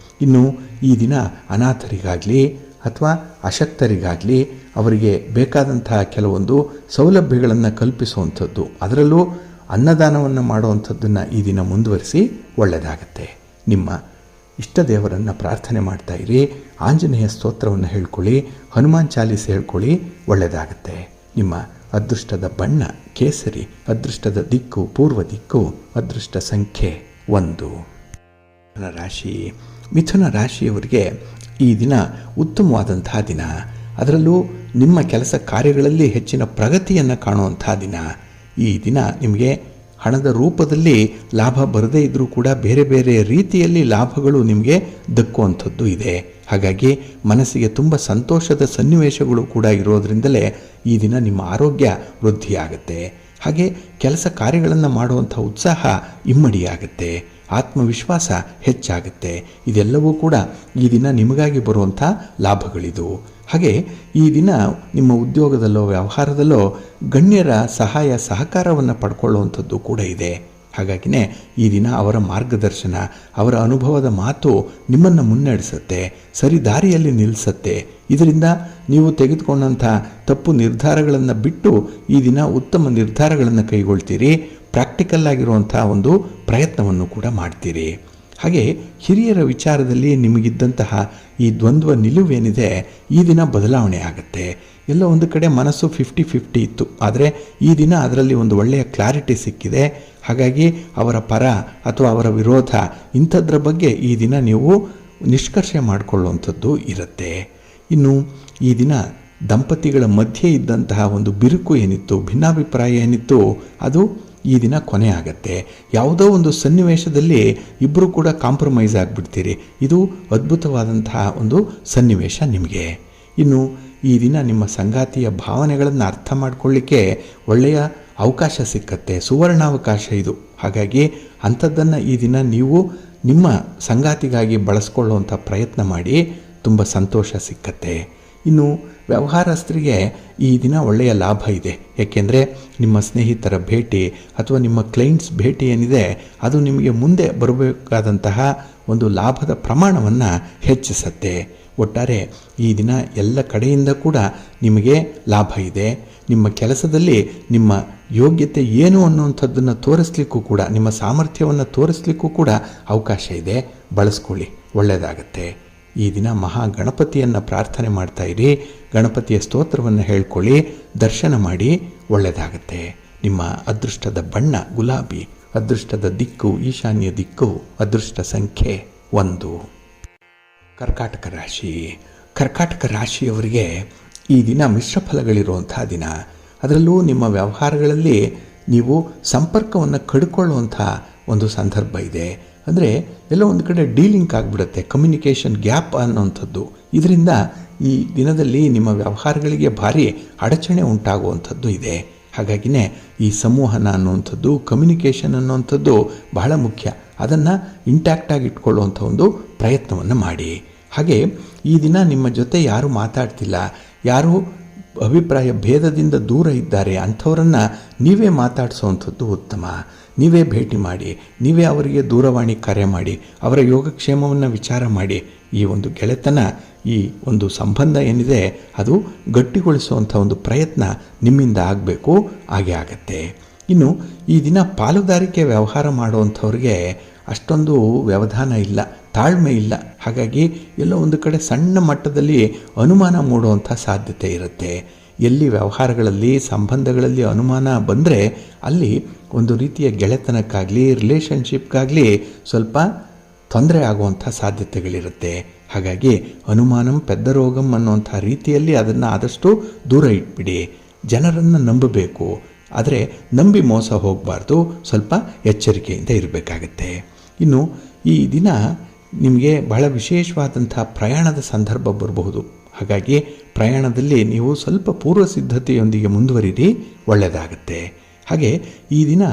ಇನ್ನು ಈ ದಿನ ಅನಾಥರಿಗಾಗಲಿ ಅಥವಾ ಅಶಕ್ತರಿಗಾಗಲಿ ಅವರಿಗೆ ಬೇಕಾದಂಥ ಕೆಲವೊಂದು ಸೌಲಭ್ಯಗಳನ್ನು ಕಲ್ಪಿಸುವಂಥದ್ದು, ಅದರಲ್ಲೂ ಅನ್ನದಾನವನ್ನು ಮಾಡುವಂಥದ್ದನ್ನು ಈ ದಿನ ಮುಂದುವರಿಸಿ, ಒಳ್ಳೆಯದಾಗತ್ತೆ. ನಿಮ್ಮ ಇಷ್ಟ ದೇವರನ್ನು ಪ್ರಾರ್ಥನೆ ಮಾಡ್ತಾ ಇರಿ, ಆಂಜನೇಯ ಸ್ತೋತ್ರವನ್ನು ಹೇಳ್ಕೊಳ್ಳಿ, ಹನುಮಾನ್ ಚಾಲೀಸ್ ಹೇಳ್ಕೊಳ್ಳಿ, ಒಳ್ಳೆಯದಾಗತ್ತೆ. ನಿಮ್ಮ ಅದೃಷ್ಟದ ಬಣ್ಣ ಕೇಸರಿ, ಅದೃಷ್ಟದ ದಿಕ್ಕು ಪೂರ್ವ ದಿಕ್ಕು, ಅದೃಷ್ಟ ಸಂಖ್ಯೆ 1. ಮಿಥುನ ರಾಶಿಯವರಿಗೆ ಈ ದಿನ ಉತ್ತಮವಾದಂತಹ ದಿನ. ಅದರಲ್ಲೂ ನಿಮ್ಮ ಕೆಲಸ ಕಾರ್ಯಗಳಲ್ಲಿ ಹೆಚ್ಚಿನ ಪ್ರಗತಿಯನ್ನು ಕಾಣುವಂಥ ದಿನ. ಈ ದಿನ ನಿಮಗೆ ಹಣದ ರೂಪದಲ್ಲಿ ಲಾಭ ಬರದೇ ಇದ್ದರೂ ಕೂಡ ಬೇರೆ ಬೇರೆ ರೀತಿಯಲ್ಲಿ ಲಾಭಗಳು ನಿಮಗೆ ದಕ್ಕುವಂಥದ್ದು ಇದೆ. ಹಾಗಾಗಿ ಮನಸ್ಸಿಗೆ ತುಂಬ ಸಂತೋಷದ ಸನ್ನಿವೇಶಗಳು ಕೂಡ ಇರೋದರಿಂದಲೇ ಈ ದಿನ ನಿಮ್ಮ ಆರೋಗ್ಯ ವೃದ್ಧಿಯಾಗುತ್ತೆ. ಹಾಗೆ ಕೆಲಸ ಕಾರ್ಯಗಳನ್ನು ಮಾಡುವಂಥ ಉತ್ಸಾಹ ಇಮ್ಮಡಿಯಾಗುತ್ತೆ, ಆತ್ಮವಿಶ್ವಾಸ ಹೆಚ್ಚಾಗುತ್ತೆ. ಇದೆಲ್ಲವೂ ಕೂಡ ಈ ದಿನ ನಿಮಗಾಗಿ ಬರುವಂಥ ಲಾಭಗಳಿದು. ಹಾಗೆ ಈ ದಿನ ನಿಮ್ಮ ಉದ್ಯೋಗದಲ್ಲೋ ವ್ಯವಹಾರದಲ್ಲೋ ಗಣ್ಯರ ಸಹಾಯ ಸಹಕಾರವನ್ನು ಪಡ್ಕೊಳ್ಳುವಂಥದ್ದು ಕೂಡ ಇದೆ. ಹಾಗಾಗಿನೇ ಈ ದಿನ ಅವರ ಮಾರ್ಗದರ್ಶನ, ಅವರ ಅನುಭವದ ಮಾತು ನಿಮ್ಮನ್ನು ಮುನ್ನಡೆಸುತ್ತೆ, ಸರಿ ದಾರಿಯಲ್ಲಿ ನಿಲ್ಲಿಸುತ್ತೆ. ಇದರಿಂದ ನೀವು ತೆಗೆದುಕೊಂಡಂಥ ತಪ್ಪು ನಿರ್ಧಾರಗಳನ್ನು ಬಿಟ್ಟು ಈ ದಿನ ಉತ್ತಮ ನಿರ್ಧಾರಗಳನ್ನು ಕೈಗೊಳ್ತೀರಿ. ಪ್ರಾಕ್ಟಿಕಲ್ ಆಗಿರುವಂಥ ಒಂದು ಪ್ರಯತ್ನವನ್ನು ಕೂಡ ಮಾಡ್ತೀರಿ. ಹಾಗೆ ಹಿರಿಯರ ವಿಚಾರದಲ್ಲಿ ನಿಮಗಿದ್ದಂತಹ ಈ ದ್ವಂದ್ವ ನಿಲುವೇನಿದೆ ಈ ದಿನ ಬದಲಾವಣೆ ಆಗುತ್ತೆ. ಎಲ್ಲೋ ಒಂದು ಕಡೆ ಮನಸ್ಸು 50-50 ಇತ್ತು, ಆದರೆ ಈ ದಿನ ಅದರಲ್ಲಿ ಒಂದು ಒಳ್ಳೆಯ ಕ್ಲಾರಿಟಿ ಸಿಕ್ಕಿದೆ. ಹಾಗಾಗಿ ಅವರ ಪರ ಅಥವಾ ಅವರ ವಿರೋಧ ಇಂಥದ್ರ ಬಗ್ಗೆ ಈ ದಿನ ನೀವು ನಿಷ್ಕರ್ಷೆ ಮಾಡಿಕೊಳ್ಳುವಂಥದ್ದು ಇರುತ್ತೆ. ಇನ್ನು ಈ ದಿನ ದಂಪತಿಗಳ ಮಧ್ಯೆ ಇದ್ದಂತಹ ಒಂದು ಬಿರುಕು ಏನಿತ್ತು, ಭಿನ್ನಾಭಿಪ್ರಾಯ ಏನಿತ್ತು, ಅದು ಈ ದಿನ ಕೊನೆ ಆಗತ್ತೆ. ಯಾವುದೋ ಒಂದು ಸನ್ನಿವೇಶದಲ್ಲಿ ಇಬ್ಬರು ಕೂಡ ಕಾಂಪ್ರಮೈಸ್ ಆಗಿಬಿಡ್ತೀರಿ. ಇದು ಅದ್ಭುತವಾದಂತಹ ಒಂದು ಸನ್ನಿವೇಶ ನಿಮಗೆ. ಇನ್ನು ಈ ದಿನ ನಿಮ್ಮ ಸಂಗಾತಿಯ ಭಾವನೆಗಳನ್ನು ಅರ್ಥ ಮಾಡಿಕೊಳ್ಳಿಕ್ಕೆ ಒಳ್ಳೆಯ ಅವಕಾಶ ಸಿಕ್ಕತ್ತೆ, ಸುವರ್ಣಾವಕಾಶ ಇದು. ಹಾಗಾಗಿ ಅಂಥದ್ದನ್ನು ಈ ದಿನ ನೀವು ನಿಮ್ಮ ಸಂಗಾತಿಗಾಗಿ ಬಳಸ್ಕೊಳ್ಳುವಂಥ ಪ್ರಯತ್ನ ಮಾಡಿ, ತುಂಬ ಸಂತೋಷ ಸಿಕ್ಕತ್ತೆ. ಇನ್ನು ವ್ಯವಹಾರಸ್ಥರಿಗೆ ಈ ದಿನ ಒಳ್ಳೆಯ ಲಾಭ ಇದೆ. ಏಕೆಂದರೆ ನಿಮ್ಮ ಸ್ನೇಹಿತರ ಭೇಟಿ ಅಥವಾ ನಿಮ್ಮ ಕ್ಲೈಂಟ್ಸ್ ಭೇಟಿ ಏನಿದೆ ಅದು ನಿಮಗೆ ಮುಂದೆ ಬರಬೇಕಾದಂತಹ ಒಂದು ಲಾಭದ ಪ್ರಮಾಣವನ್ನು ಹೆಚ್ಚಿಸುತ್ತೆ. ಒಟ್ಟಾರೆ ಈ ದಿನ ಎಲ್ಲ ಕಡೆಯಿಂದ ಕೂಡ ನಿಮಗೆ ಲಾಭ ಇದೆ. ನಿಮ್ಮ ಕೆಲಸದಲ್ಲಿ ನಿಮ್ಮ ಯೋಗ್ಯತೆ ಏನು ಅನ್ನುವಂಥದ್ದನ್ನು ತೋರಿಸ್ಲಿಕ್ಕೂ ಕೂಡ, ನಿಮ್ಮ ಸಾಮರ್ಥ್ಯವನ್ನು ತೋರಿಸ್ಲಿಕ್ಕೂ ಕೂಡ ಅವಕಾಶ ಇದೆ. ಬಳಸ್ಕೊಳ್ಳಿ, ಒಳ್ಳೆಯದಾಗತ್ತೆ. ಈ ದಿನ ಮಹಾಗಣಪತಿಯನ್ನು ಪ್ರಾರ್ಥನೆ ಮಾಡ್ತಾ ಇರಿ, ಗಣಪತಿಯ ಸ್ತೋತ್ರವನ್ನು ಹೇಳ್ಕೊಳ್ಳಿ, ದರ್ಶನ ಮಾಡಿ, ಒಳ್ಳೆಯದಾಗತ್ತೆ. ನಿಮ್ಮ ಅದೃಷ್ಟದ ಬಣ್ಣ ಗುಲಾಬಿ, ಅದೃಷ್ಟದ ದಿಕ್ಕು ಈಶಾನ್ಯ ದಿಕ್ಕು, ಅದೃಷ್ಟ ಸಂಖ್ಯೆ 1. ಕರ್ಕಾಟಕ ರಾಶಿ. ಕರ್ಕಾಟಕ ರಾಶಿಯವರಿಗೆ ಈ ದಿನ ಮಿಶ್ರ ಫಲಗಳಿರುವಂಥ ದಿನ. ಅದರಲ್ಲೂ ನಿಮ್ಮ ವ್ಯವಹಾರಗಳಲ್ಲಿ ನೀವು ಸಂಪರ್ಕವನ್ನು ಕಡ್ಕೊಳ್ಳುವಂಥ ಒಂದು ಸಂದರ್ಭ ಇದೆ. ಅಂದರೆ ಎಲ್ಲೋ ಒಂದು ಕಡೆ ಡೀಲಿಂಕ್ ಆಗಿಬಿಡುತ್ತೆ, ಕಮ್ಯುನಿಕೇಷನ್ ಗ್ಯಾಪ್ ಅನ್ನುವಂಥದ್ದು. ಇದರಿಂದ ಈ ದಿನದಲ್ಲಿ ನಿಮ್ಮ ವ್ಯವಹಾರಗಳಿಗೆ ಭಾರಿ ಅಡಚಣೆ ಉಂಟಾಗುವಂಥದ್ದು ಇದೆ. ಹಾಗಾಗಿನೇ ಈ ಸಂವಹನ ಅನ್ನುವಂಥದ್ದು, ಕಮ್ಯುನಿಕೇಷನ್ ಅನ್ನುವಂಥದ್ದು ಬಹಳ ಮುಖ್ಯ. ಅದನ್ನು ಇಂಟ್ಯಾಕ್ಟಾಗಿ ಇಟ್ಕೊಳ್ಳುವಂಥ ಒಂದು ಪ್ರಯತ್ನವನ್ನು ಮಾಡಿ. ಹಾಗೆ ಈ ದಿನ ನಿಮ್ಮ ಜೊತೆ ಯಾರು ಮಾತಾಡ್ತಿಲ್ಲ, ಯಾರು ಅಭಿಪ್ರಾಯ ಭೇದದಿಂದ ದೂರ ಇದ್ದಾರೆ, ಅಂಥವರನ್ನು ನೀವೇ ಮಾತಾಡಿಸೋವಂಥದ್ದು ಉತ್ತಮ. ನೀವೇ ಭೇಟಿ ಮಾಡಿ, ನೀವೇ ಅವರಿಗೆ ದೂರವಾಣಿ ಕರೆ ಮಾಡಿ, ಅವರ ಯೋಗಕ್ಷೇಮವನ್ನು ವಿಚಾರ ಮಾಡಿ. ಈ ಒಂದು ಗೆಳೆತನ, ಈ ಒಂದು ಸಂಬಂಧ ಏನಿದೆ ಅದು ಗಟ್ಟಿಗೊಳಿಸುವಂಥ ಒಂದು ಪ್ರಯತ್ನ ನಿಮ್ಮಿಂದ ಆಗಬೇಕು, ಹಾಗೆ ಆಗತ್ತೆ. ಇನ್ನು ಈ ದಿನ ಪಾಲುದಾರಿಕೆ ವ್ಯವಹಾರ ಮಾಡುವಂಥವ್ರಿಗೆ ಅಷ್ಟೊಂದು ವ್ಯವಧಾನ ಇಲ್ಲ, ತಾಳ್ಮೆ ಇಲ್ಲ. ಹಾಗಾಗಿ ಎಲ್ಲೋ ಒಂದು ಕಡೆ ಸಣ್ಣ ಮಟ್ಟದಲ್ಲಿ ಅನುಮಾನ ಮೂಡುವಂಥ ಸಾಧ್ಯತೆ ಇರುತ್ತೆ. ಎಲ್ಲಿ ವ್ಯವಹಾರಗಳಲ್ಲಿ ಸಂಬಂಧಗಳಲ್ಲಿ ಅನುಮಾನ ಬಂದರೆ ಅಲ್ಲಿ ಒಂದು ರೀತಿಯ ಗೆಳೆತನಕ್ಕಾಗಲಿ ರಿಲೇಷನ್ಶಿಪ್ಗಾಗಲಿ ಸ್ವಲ್ಪ ತೊಂದರೆ ಆಗುವಂಥ ಸಾಧ್ಯತೆಗಳಿರುತ್ತೆ. ಹಾಗಾಗಿ ಅನುಮಾನಂ ಪೆದ್ದ ರೋಗಂ ಅನ್ನುವಂಥ ರೀತಿಯಲ್ಲಿ ಅದನ್ನು ಆದಷ್ಟು ದೂರ ಇಟ್ಬಿಡಿ. ಜನರನ್ನು ನಂಬಬೇಕು, ಆದರೆ ನಂಬಿ ಮೋಸ ಹೋಗಬಾರ್ದು, ಸ್ವಲ್ಪ ಎಚ್ಚರಿಕೆಯಿಂದ ಇರಬೇಕಾಗತ್ತೆ. ಇನ್ನು ಈ ದಿನ ನಿಮಗೆ ಬಹಳ ವಿಶೇಷವಾದಂಥ ಪ್ರಯಾಣದ ಸಂದರ್ಭ ಬರಬಹುದು. ಹಾಗಾಗಿ ಪ್ರಯಾಣದಲ್ಲಿ ನೀವು ಸ್ವಲ್ಪ ಪೂರ್ವ ಸಿದ್ಧತೆಯೊಂದಿಗೆ ಮುಂದುವರಿರಿ, ಒಳ್ಳೆಯದಾಗುತ್ತೆ. ಹಾಗೆ ಈ ದಿನ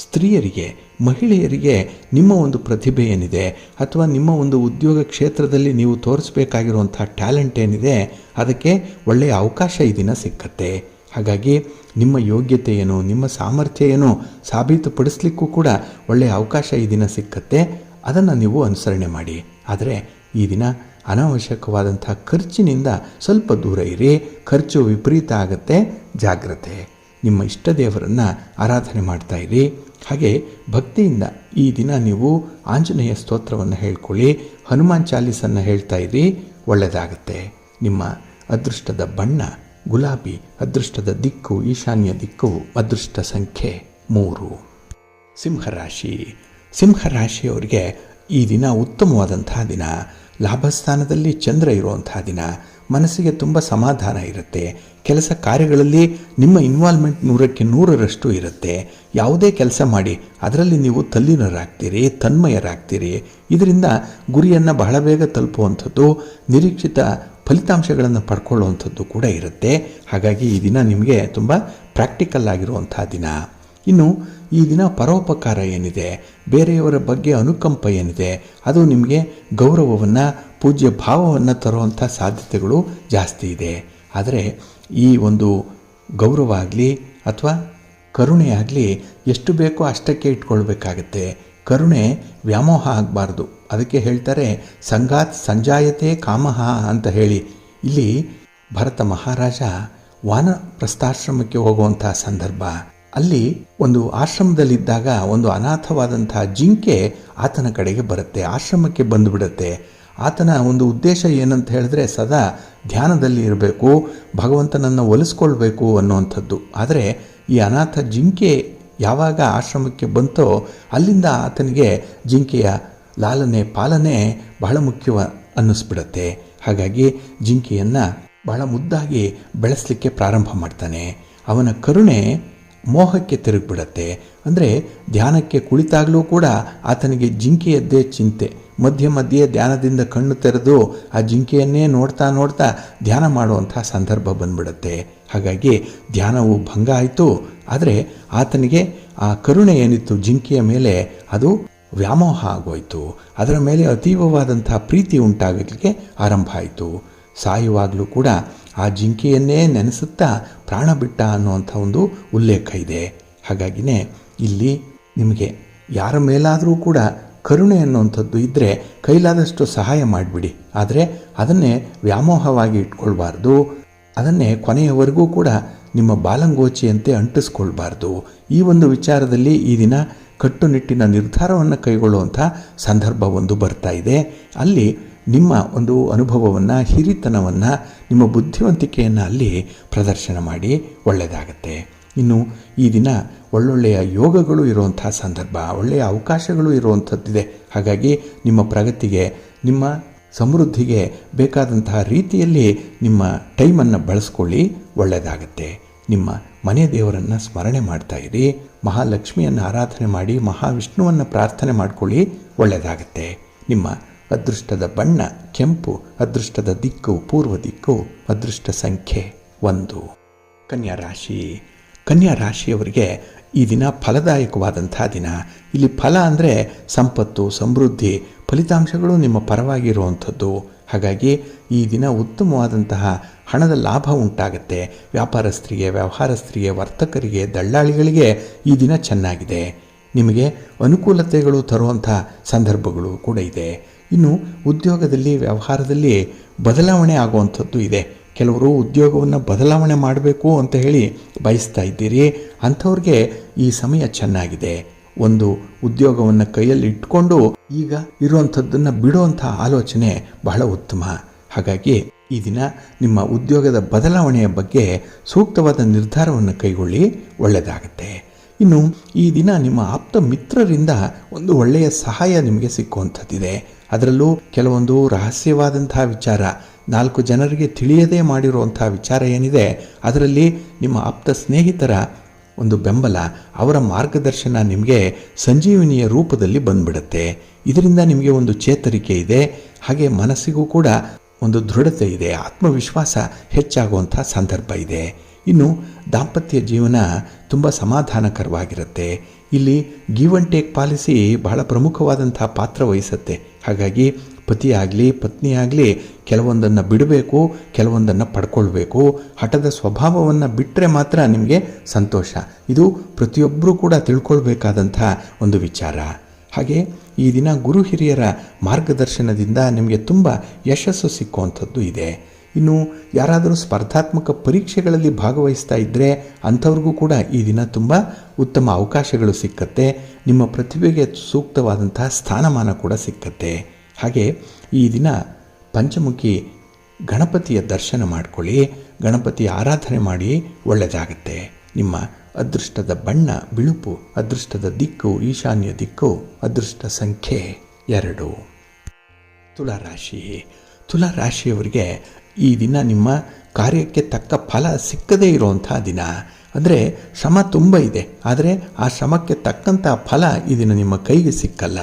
ಸ್ತ್ರೀಯರಿಗೆ, ಮಹಿಳೆಯರಿಗೆ ನಿಮ್ಮ ಒಂದು ಪ್ರತಿಭೆ ಏನಿದೆ ಅಥವಾ ನಿಮ್ಮ ಒಂದು ಉದ್ಯೋಗ ಕ್ಷೇತ್ರದಲ್ಲಿ ನೀವು ತೋರಿಸಬೇಕಾಗಿರುವಂಥ ಟ್ಯಾಲೆಂಟ್ ಏನಿದೆ ಅದಕ್ಕೆ ಒಳ್ಳೆಯ ಅವಕಾಶ ಈ ದಿನ ಸಿಕ್ಕತ್ತೆ. ಹಾಗಾಗಿ ನಿಮ್ಮ ಯೋಗ್ಯತೆ ಏನು, ನಿಮ್ಮ ಸಾಮರ್ಥ್ಯ ಏನು ಸಾಬೀತುಪಡಿಸ್ಲಿಕ್ಕೂ ಕೂಡ ಒಳ್ಳೆಯ ಅವಕಾಶ ಈ ದಿನ ಸಿಕ್ಕತ್ತೆ. ಅದನ್ನು ನೀವು ಅನುಸರಣೆ ಮಾಡಿ. ಆದರೆ ಈ ದಿನ ಅನಾವಶ್ಯಕವಾದಂಥ ಖರ್ಚಿನಿಂದ ಸ್ವಲ್ಪ ದೂರ ಇರಿ. ಖರ್ಚು ವಿಪರೀತ ಆಗುತ್ತೆ, ಜಾಗ್ರತೆ. ನಿಮ್ಮ ಇಷ್ಟ ದೇವರನ್ನು ಆರಾಧನೆ ಮಾಡ್ತಾ ಇರಿ. ಹಾಗೆ ಭಕ್ತಿಯಿಂದ ಈ ದಿನ ನೀವು ಆಂಜನೇಯ ಸ್ತೋತ್ರವನ್ನು ಹೇಳ್ಕೊಳ್ಳಿ, ಹನುಮಾನ್ ಚಾಲೀಸನ್ನು ಹೇಳ್ತಾ ಇರಿ, ಒಳ್ಳೆಯದಾಗುತ್ತೆ. ನಿಮ್ಮ ಅದೃಷ್ಟದ ಬಣ್ಣ ಗುಲಾಬಿ, ಅದೃಷ್ಟದ ದಿಕ್ಕು ಈಶಾನ್ಯ ದಿಕ್ಕು, ಅದೃಷ್ಟ ಸಂಖ್ಯೆ 3. ಸಿಂಹರಾಶಿ. ಸಿಂಹರಾಶಿಯವರಿಗೆ ಈ ದಿನ ಉತ್ತಮವಾದಂತಹ ದಿನ. ಲಾಭಸ್ಥಾನದಲ್ಲಿ ಚಂದ್ರ ಇರುವಂತಹ ದಿನ. ಮನಸ್ಸಿಗೆ ತುಂಬ ಸಮಾಧಾನ ಇರುತ್ತೆ. ಕೆಲಸ ಕಾರ್ಯಗಳಲ್ಲಿ ನಿಮ್ಮ ಇನ್ವಾಲ್ವ್ಮೆಂಟ್ 100ಕ್ಕೆ 100ರಷ್ಟು ಇರುತ್ತೆ. ಯಾವುದೇ ಕೆಲಸ ಮಾಡಿ ಅದರಲ್ಲಿ ನೀವು ತಲ್ಲೀನರಾಗ್ತೀರಿ, ತನ್ಮಯರಾಗ್ತೀರಿ. ಇದರಿಂದ ಗುರಿಯನ್ನು ಬಹಳ ಬೇಗ ತಲುಪುವಂಥದ್ದು, ನಿರೀಕ್ಷಿತ ಫಲಿತಾಂಶಗಳನ್ನು ಪಡ್ಕೊಳ್ಳುವಂಥದ್ದು ಕೂಡ ಇರುತ್ತೆ. ಹಾಗಾಗಿ ಈ ದಿನ ನಿಮಗೆ ತುಂಬ ಪ್ರಾಕ್ಟಿಕಲ್ ಆಗಿರುವಂಥ ದಿನ. ಇನ್ನು ಈ ದಿನ ಪರೋಪಕಾರ ಏನಿದೆ, ಬೇರೆಯವರ ಬಗ್ಗೆ ಅನುಕಂಪ ಏನಿದೆ, ಅದು ನಿಮಗೆ ಗೌರವವನ್ನು, ಪೂಜ್ಯ ಭಾವವನ್ನು ತರುವಂಥ ಸಾಧ್ಯತೆಗಳು ಜಾಸ್ತಿ ಇದೆ. ಆದರೆ ಈ ಒಂದು ಗೌರವ ಆಗಲಿ ಅಥವಾ ಕರುಣೆ ಆಗಲಿ ಎಷ್ಟು ಬೇಕೋ ಅಷ್ಟಕ್ಕೆ ಇಟ್ಕೊಳ್ಬೇಕಾಗತ್ತೆ. ಕರುಣೆ ವ್ಯಾಮೋಹ ಆಗಬಾರ್ದು. ಅದಕ್ಕೆ ಹೇಳ್ತಾರೆ ಸಂಗಾತ್ ಸಂಜಾಯತೆ ಕಾಮಹ ಅಂತ ಹೇಳಿ. ಇಲ್ಲಿ ಭರತ ಮಹಾರಾಜ ವಾನಪ್ರಸ್ಥಾಶ್ರಮಕ್ಕೆ ಹೋಗುವಂಥ ಸಂದರ್ಭ. ಅಲ್ಲಿ ಒಂದು ಆಶ್ರಮದಲ್ಲಿದ್ದಾಗ ಒಂದು ಅನಾಥವಾದಂತಹ ಜಿಂಕೆ ಆತನ ಕಡೆಗೆ ಬರುತ್ತೆ, ಆಶ್ರಮಕ್ಕೆ ಬಂದುಬಿಡುತ್ತೆ. ಆತನ ಒಂದು ಉದ್ದೇಶ ಏನಂತ ಹೇಳಿದ್ರೆ ಸದಾ ಧ್ಯಾನದಲ್ಲಿ ಇರಬೇಕು, ಭಗವಂತನನ್ನು ಒಲಿಸ್ಕೊಳ್ಬೇಕು ಅನ್ನುವಂಥದ್ದು. ಆದರೆ ಈ ಅನಾಥ ಜಿಂಕೆ ಯಾವಾಗ ಆಶ್ರಮಕ್ಕೆ ಬಂತೋ ಅಲ್ಲಿಂದ ಆತನಿಗೆ ಜಿಂಕೆಯ ಲಾಲನೆ ಪಾಲನೆ ಬಹಳ ಮುಖ್ಯ ಅನ್ನಿಸ್ಬಿಡತ್ತೆ. ಹಾಗಾಗಿ ಜಿಂಕೆಯನ್ನು ಬಹಳ ಮುದ್ದಾಗಿ ಬೆಳೆಸಲಿಕ್ಕೆ ಪ್ರಾರಂಭ ಮಾಡ್ತಾನೆ. ಅವನ ಕರುಣೆ ಮೋಹಕ್ಕೆ ತಿರುಗಿಬಿಡತ್ತೆ. ಅಂದರೆ ಧ್ಯಾನಕ್ಕೆ ಕುಳಿತಾಗಲೂ ಕೂಡ ಆತನಿಗೆ ಜಿಂಕೆಯದ್ದೇ ಚಿಂತೆ. ಮಧ್ಯೆ ಮಧ್ಯೆ ಧ್ಯಾನದಿಂದ ಕಣ್ಣು ತೆರೆದು ಆ ಜಿಂಕೆಯನ್ನೇ ನೋಡ್ತಾ ನೋಡ್ತಾ ಧ್ಯಾನ ಮಾಡುವಂಥ ಸಂದರ್ಭ ಬಂದ್ಬಿಡುತ್ತೆ. ಹಾಗಾಗಿ ಧ್ಯಾನವು ಭಂಗ ಆಯಿತು. ಆದರೆ ಆತನಿಗೆ ಆ ಕರುಣೆ ಏನಿತ್ತು ಜಿಂಕೆಯ ಮೇಲೆ ಅದು ವ್ಯಾಮೋಹ ಆಗೋಯಿತು. ಅದರ ಮೇಲೆ ಅತೀವವಾದಂಥ ಪ್ರೀತಿ ಉಂಟಾಗಲಿಕ್ಕೆ ಆರಂಭ ಆಯಿತು. ಸಾಯುವಾಗಲೂ ಕೂಡ ಆ ಜಿಂಕೆಯನ್ನೇ ನೆನೆಸುತ್ತಾ ಪ್ರಾಣ ಬಿಟ್ಟ ಅನ್ನುವಂಥ ಒಂದು ಉಲ್ಲೇಖ ಇದೆ. ಹಾಗಾಗಿನೇ ಇಲ್ಲಿ ನಿಮಗೆ ಯಾರ ಮೇಲಾದರೂ ಕೂಡ ಕರುಣೆ ಅನ್ನುವಂಥದ್ದು ಇದ್ದರೆ ಕೈಲಾದಷ್ಟು ಸಹಾಯ ಮಾಡಿಬಿಡಿ. ಆದರೆ ಅದನ್ನೇ ವ್ಯಾಮೋಹವಾಗಿ ಇಟ್ಕೊಳ್ಬಾರ್ದು, ಅದನ್ನೇ ಕೊನೆಯವರೆಗೂ ಕೂಡ ನಿಮ್ಮ ಬಾಲಂಗೋಚಿಯಂತೆ ಅಂಟಿಸ್ಕೊಳ್ಬಾರ್ದು. ಈ ಒಂದು ವಿಚಾರದಲ್ಲಿ ಈ ದಿನ ಕಟ್ಟುನಿಟ್ಟಿನ ನಿರ್ಧಾರವನ್ನು ಕೈಗೊಳ್ಳುವಂಥ ಸಂದರ್ಭ ಒಂದು ಬರ್ತಾ ಇದೆ. ಅಲ್ಲಿ ನಿಮ್ಮ ಒಂದು ಅನುಭವವನ್ನು, ಹಿರಿತನವನ್ನು, ನಿಮ್ಮ ಬುದ್ಧಿವಂತಿಕೆಯನ್ನು ಅಲ್ಲಿ ಪ್ರದರ್ಶನ ಮಾಡಿ ಒಳ್ಳೆಯದಾಗತ್ತೆ. ಇನ್ನು ಈ ದಿನ ಒಳ್ಳೊಳ್ಳೆಯ ಯೋಗಗಳು ಇರುವಂಥ ಸಂದರ್ಭ, ಒಳ್ಳೆಯ ಅವಕಾಶಗಳು ಇರುವಂಥದ್ದಿದೆ. ಹಾಗಾಗಿ ನಿಮ್ಮ ಪ್ರಗತಿಗೆ, ನಿಮ್ಮ ಸಮೃದ್ಧಿಗೆ ಬೇಕಾದಂತಹ ರೀತಿಯಲ್ಲಿ ನಿಮ್ಮ ಟೈಮನ್ನು ಬಳಸ್ಕೊಳ್ಳಿ, ಒಳ್ಳೆಯದಾಗತ್ತೆ. ನಿಮ್ಮ ಮನೆ ದೇವರನ್ನು ಸ್ಮರಣೆ ಮಾಡ್ತಾ ಇರಿ, ಮಹಾಲಕ್ಷ್ಮಿಯನ್ನು ಆರಾಧನೆ ಮಾಡಿ, ಮಹಾವಿಷ್ಣುವನ್ನು ಪ್ರಾರ್ಥನೆ ಮಾಡಿಕೊಳ್ಳಿ, ಒಳ್ಳೆಯದಾಗತ್ತೆ. ನಿಮ್ಮ ಅದೃಷ್ಟದ ಬಣ್ಣ ಕೆಂಪು, ಅದೃಷ್ಟದ ದಿಕ್ಕು ಪೂರ್ವ ದಿಕ್ಕು, ಅದೃಷ್ಟ ಸಂಖ್ಯೆ 1. ಕನ್ಯಾ ರಾಶಿ. ಕನ್ಯಾ ರಾಶಿಯವರಿಗೆ ಈ ದಿನ ಫಲದಾಯಕವಾದಂಥ ದಿನ. ಇಲ್ಲಿ ಫಲ ಅಂದರೆ ಸಂಪತ್ತು, ಸಮೃದ್ಧಿ, ಫಲಿತಾಂಶಗಳು ನಿಮ್ಮ ಪರವಾಗಿರುವಂಥದ್ದು. ಹಾಗಾಗಿ ಈ ದಿನ ಉತ್ತಮವಾದಂತಹ ಹಣದ ಲಾಭ ಉಂಟಾಗುತ್ತೆ. ವ್ಯಾಪಾರಸ್ಥರಿಗೆ, ವ್ಯವಹಾರಸ್ಥರಿಗೆ, ವರ್ತಕರಿಗೆ, ದಳ್ಳಾಳಿಗಳಿಗೆ ಈ ದಿನ ಚೆನ್ನಾಗಿದೆ. ನಿಮಗೆ ಅನುಕೂಲತೆಗಳು ತರುವಂಥ ಸಂದರ್ಭಗಳು ಕೂಡ ಇದೆ. ಇನ್ನು ಉದ್ಯೋಗದಲ್ಲಿ, ವ್ಯವಹಾರದಲ್ಲಿ ಬದಲಾವಣೆ ಆಗುವಂಥದ್ದು ಇದೆ. ಕೆಲವರು ಉದ್ಯೋಗವನ್ನು ಬದಲಾವಣೆ ಮಾಡಬೇಕು ಅಂತ ಹೇಳಿ ಬಯಸ್ತಾ ಇದ್ದೀರಿ. ಅಂಥವ್ರಿಗೆ ಈ ಸಮಯ ಚೆನ್ನಾಗಿದೆ. ಒಂದು ಉದ್ಯೋಗವನ್ನು ಕೈಯಲ್ಲಿ ಇಟ್ಕೊಂಡು ಈಗ ಇರುವಂಥದ್ದನ್ನು ಬಿಡುವಂಥ ಆಲೋಚನೆ ಬಹಳ ಉತ್ತಮ. ಹಾಗಾಗಿ ಈ ದಿನ ನಿಮ್ಮ ಉದ್ಯೋಗದ ಬದಲಾವಣೆಯ ಬಗ್ಗೆ ಸೂಕ್ತವಾದ ನಿರ್ಧಾರವನ್ನು ಕೈಗೊಳ್ಳಿ, ಒಳ್ಳೆಯದಾಗತ್ತೆ. ಇನ್ನು ಈ ದಿನ ನಿಮ್ಮ ಆಪ್ತ ಮಿತ್ರರಿಂದ ಒಂದು ಒಳ್ಳೆಯ ಸಹಾಯ ನಿಮಗೆ ಸಿಕ್ಕುವಂಥದ್ದಿದೆ. ಅದರಲ್ಲೂ ಕೆಲವೊಂದು ರಹಸ್ಯವಾದಂತಹ ವಿಚಾರ, 4 ಜನರಿಗೆ ತಿಳಿಯದೇ ಮಾಡಿರುವಂಥ ವಿಚಾರ ಏನಿದೆ, ಅದರಲ್ಲಿ ನಿಮ್ಮ ಆಪ್ತ ಸ್ನೇಹಿತರ ಒಂದು ಬೆಂಬಲ, ಅವರ ಮಾರ್ಗದರ್ಶನ ನಿಮಗೆ ಸಂಜೀವಿನಿಯ ರೂಪದಲ್ಲಿ ಬಂದ್ಬಿಡುತ್ತೆ. ಇದರಿಂದ ನಿಮಗೆ ಒಂದು ಚೇತರಿಕೆ ಇದೆ. ಹಾಗೆ ಮನಸ್ಸಿಗೂ ಕೂಡ ಒಂದು ದೃಢತೆ ಇದೆ, ಆತ್ಮವಿಶ್ವಾಸ ಹೆಚ್ಚಾಗುವಂಥ ಸಂದರ್ಭ ಇದೆ. ಇನ್ನು ದಾಂಪತ್ಯ ಜೀವನ ತುಂಬ ಸಮಾಧಾನಕರವಾಗಿರುತ್ತೆ. ಇಲ್ಲಿ ಗಿವ್ ಆ್ಯಂಡ್ ಟೇಕ್ ಪಾಲಿಸಿ ಬಹಳ ಪ್ರಮುಖವಾದಂಥ ಪಾತ್ರ ವಹಿಸುತ್ತೆ. ಹಾಗಾಗಿ ಪತಿಯಾಗಲಿ ಪತ್ನಿಯಾಗಲಿ ಕೆಲವೊಂದನ್ನು ಬಿಡಬೇಕು, ಕೆಲವೊಂದನ್ನು ಪಡ್ಕೊಳ್ಬೇಕು. ಹಠದ ಸ್ವಭಾವವನ್ನು ಬಿಟ್ಟರೆ ಮಾತ್ರ ನಿಮಗೆ ಸಂತೋಷ. ಇದು ಪ್ರತಿಯೊಬ್ಬರೂ ಕೂಡ ತಿಳ್ಕೊಳ್ಬೇಕಾದಂಥ ಒಂದು ವಿಚಾರ. ಹಾಗೆ ಈ ದಿನ ಗುರು ಹಿರಿಯರ ಮಾರ್ಗದರ್ಶನದಿಂದ ನಿಮಗೆ ತುಂಬ ಯಶಸ್ಸು ಸಿಕ್ಕುವಂಥದ್ದು ಇದೆ. ಇನ್ನು ಯಾರಾದರೂ ಸ್ಪರ್ಧಾತ್ಮಕ ಪರೀಕ್ಷೆಗಳಲ್ಲಿ ಭಾಗವಹಿಸ್ತಾ ಇದ್ದರೆ ಅಂಥವ್ರಿಗೂ ಕೂಡ ಈ ದಿನ ತುಂಬ ಉತ್ತಮ ಅವಕಾಶಗಳು ಸಿಕ್ಕತ್ತೆ. ನಿಮ್ಮ ಪ್ರತಿಭೆಗೆ ಸೂಕ್ತವಾದಂತಹ ಸ್ಥಾನಮಾನ ಕೂಡ ಸಿಕ್ಕತ್ತೆ. ಹಾಗೆ ಈ ದಿನ ಪಂಚಮುಖಿ ಗಣಪತಿಯ ದರ್ಶನ ಮಾಡಿಕೊಳ್ಳಿ, ಗಣಪತಿಯ ಆರಾಧನೆ ಮಾಡಿ, ಒಳ್ಳೆಯದಾಗತ್ತೆ. ನಿಮ್ಮ ಅದೃಷ್ಟದ ಬಣ್ಣ ಬಿಳುಪು, ಅದೃಷ್ಟದ ದಿಕ್ಕು ಈಶಾನ್ಯ ದಿಕ್ಕು, ಅದೃಷ್ಟ ಸಂಖ್ಯೆ 2. ತುಲಾರಾಶಿ. ತುಲಾರಾಶಿಯವರಿಗೆ ಈ ದಿನ ನಿಮ್ಮ ಕಾರ್ಯಕ್ಕೆ ತಕ್ಕ ಫಲ ಸಿಕ್ಕದೇ ಇರುವಂಥ ದಿನ. ಅಂದರೆ ಶ್ರಮ ತುಂಬ ಇದೆ, ಆದರೆ ಆ ಶ್ರಮಕ್ಕೆ ತಕ್ಕಂಥ ಫಲ ಈ ದಿನ ನಿಮ್ಮ ಕೈಗೆ ಸಿಕ್ಕಲ್ಲ.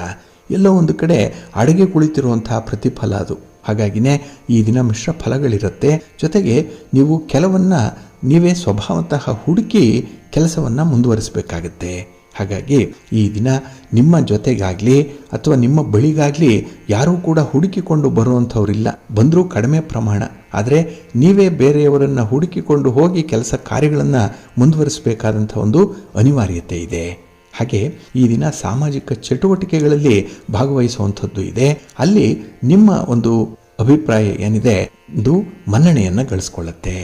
ಎಲ್ಲೋ ಒಂದು ಕಡೆ ಅಡಗೆ ಕುಳಿತಿರುವಂತಹ ಪ್ರತಿಫಲ ಅದು. ಹಾಗಾಗಿನೇ ಈ ದಿನ ಮಿಶ್ರ ಫಲಗಳಿರುತ್ತೆ. ಜೊತೆಗೆ ನೀವು ಕೆಲವನ್ನು ನೀವೇ ಸ್ವಭಾವತಃ ಹುಡುಕಿ ಕೆಲಸವನ್ನು ಮುಂದುವರಿಸಬೇಕಾಗತ್ತೆ. ಹಾಗಾಗಿ ಈ ದಿನ ನಿಮ್ಮ ಜೊತೆಗಾಗಲಿ ಅಥವಾ ನಿಮ್ಮ ಬಳಿಗಾಗಲಿ ಯಾರೂ ಕೂಡ ಹುಡುಕಿಕೊಂಡು ಬರುವಂಥವ್ರಿಲ್ಲ, ಬಂದರೂ ಕಡಿಮೆ ಪ್ರಮಾಣ. ಆದರೆ ನೀವೇ ಬೇರೆಯವರನ್ನು ಹುಡುಕಿಕೊಂಡು ಹೋಗಿ ಕೆಲಸ ಕಾರ್ಯಗಳನ್ನು ಮುಂದುವರಿಸಬೇಕಾದಂಥ ಒಂದು ಅನಿವಾರ್ಯತೆ ಇದೆ. ಹಾಗೆ ಈ ದಿನ ಸಾಮಾಜಿಕ ಚಟುವಟಿಕೆಗಳಲ್ಲಿ ಭಾಗವಹಿಸುವಂಥದ್ದು ಇದೆ. ಅಲ್ಲಿ ನಿಮ್ಮ ಒಂದು ಅಭಿಪ್ರಾಯ ಏನಿದೆ ಇದು ಮನ್ನಣೆಯನ್ನು ಗಳಿಸ್ಕೊಳ್ಳುತ್ತೆ.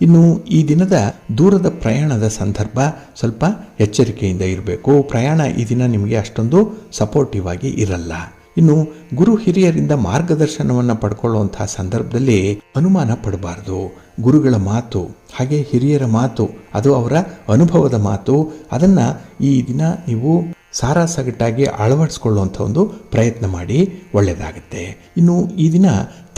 ಇನ್ನು ಈ ದಿನದ ದೂರದ ಪ್ರಯಾಣದ ಸಂದರ್ಭ ಸ್ವಲ್ಪ ಎಚ್ಚರಿಕೆಯಿಂದ ಇರಬೇಕು. ಪ್ರಯಾಣ ಈ ದಿನ ನಿಮಗೆ ಅಷ್ಟೊಂದು ಸಪೋರ್ಟಿವ್ ಆಗಿ ಇರಲ್ಲ. ಇನ್ನು ಗುರು ಹಿರಿಯರಿಂದ ಮಾರ್ಗದರ್ಶನವನ್ನು ಪಡ್ಕೊಳ್ಳುವಂತಹ ಸಂದರ್ಭದಲ್ಲಿ ಅನುಮಾನ ಪಡಬಾರದು. ಗುರುಗಳ ಮಾತು ಹಾಗೆ ಹಿರಿಯರ ಮಾತು, ಅದು ಅವರ ಅನುಭವದ ಮಾತು, ಅದನ್ನು ಈ ದಿನ ನೀವು ಸಾರಾಸಗಟಾಗಿ ಅಳವಡಿಸ್ಕೊಳ್ಳುವಂಥ ಒಂದು ಪ್ರಯತ್ನ ಮಾಡಿ, ಒಳ್ಳೆಯದಾಗುತ್ತೆ. ಇನ್ನು ಈ ದಿನ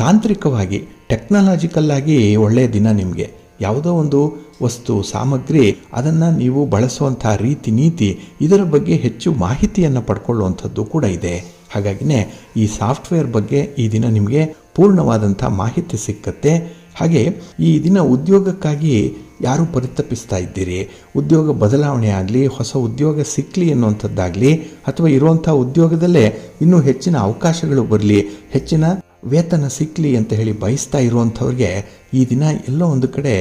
ತಾಂತ್ರಿಕವಾಗಿ ಟೆಕ್ನಾಲಜಿಕಲ್ ಆಗಿ ಒಳ್ಳೆಯ ದಿನ. ನಿಮಗೆ ಯಾವುದೋ ಒಂದು ವಸ್ತು ಸಾಮಗ್ರಿ ಅದನ್ನು ನೀವು ಬಳಸುವಂಥ ರೀತಿ ನೀತಿ ಇದರ ಬಗ್ಗೆ ಹೆಚ್ಚು ಮಾಹಿತಿಯನ್ನು ಪಡ್ಕೊಳ್ಳುವಂಥದ್ದು ಕೂಡ ಇದೆ. ಹಾಗಾಗಿನೇ ಈ ಸಾಫ್ಟ್ವೇರ್ ಬಗ್ಗೆ ಈ ದಿನ ನಿಮಗೆ ಪೂರ್ಣವಾದಂಥ ಮಾಹಿತಿ ಸಿಕ್ಕತ್ತೆ. ಹಾಗೆ ಈ ದಿನ ಉದ್ಯೋಗಕ್ಕಾಗಿ ಯಾರು ಪರಿತಪಿಸ್ತಾ ಇದ್ದೀರಿ, ಉದ್ಯೋಗ ಬದಲಾವಣೆ ಆಗಲಿ, ಹೊಸ ಉದ್ಯೋಗ ಸಿಕ್ಕಲಿ ಅನ್ನುವಂಥದ್ದಾಗಲಿ, ಅಥವಾ ಇರುವಂಥ ಉದ್ಯೋಗದಲ್ಲೇ ಇನ್ನೂ ಹೆಚ್ಚಿನ ಅವಕಾಶಗಳು ಬರಲಿ, ಹೆಚ್ಚಿನ ವೇತನ ಸಿಕ್ಕಲಿ ಅಂತ ಹೇಳಿ ಬಯಸ್ತಾ ಇರುವಂಥವ್ರಿಗೆ ಈ ದಿನ ಎಲ್ಲೋ ಒಂದು ಕಡೆ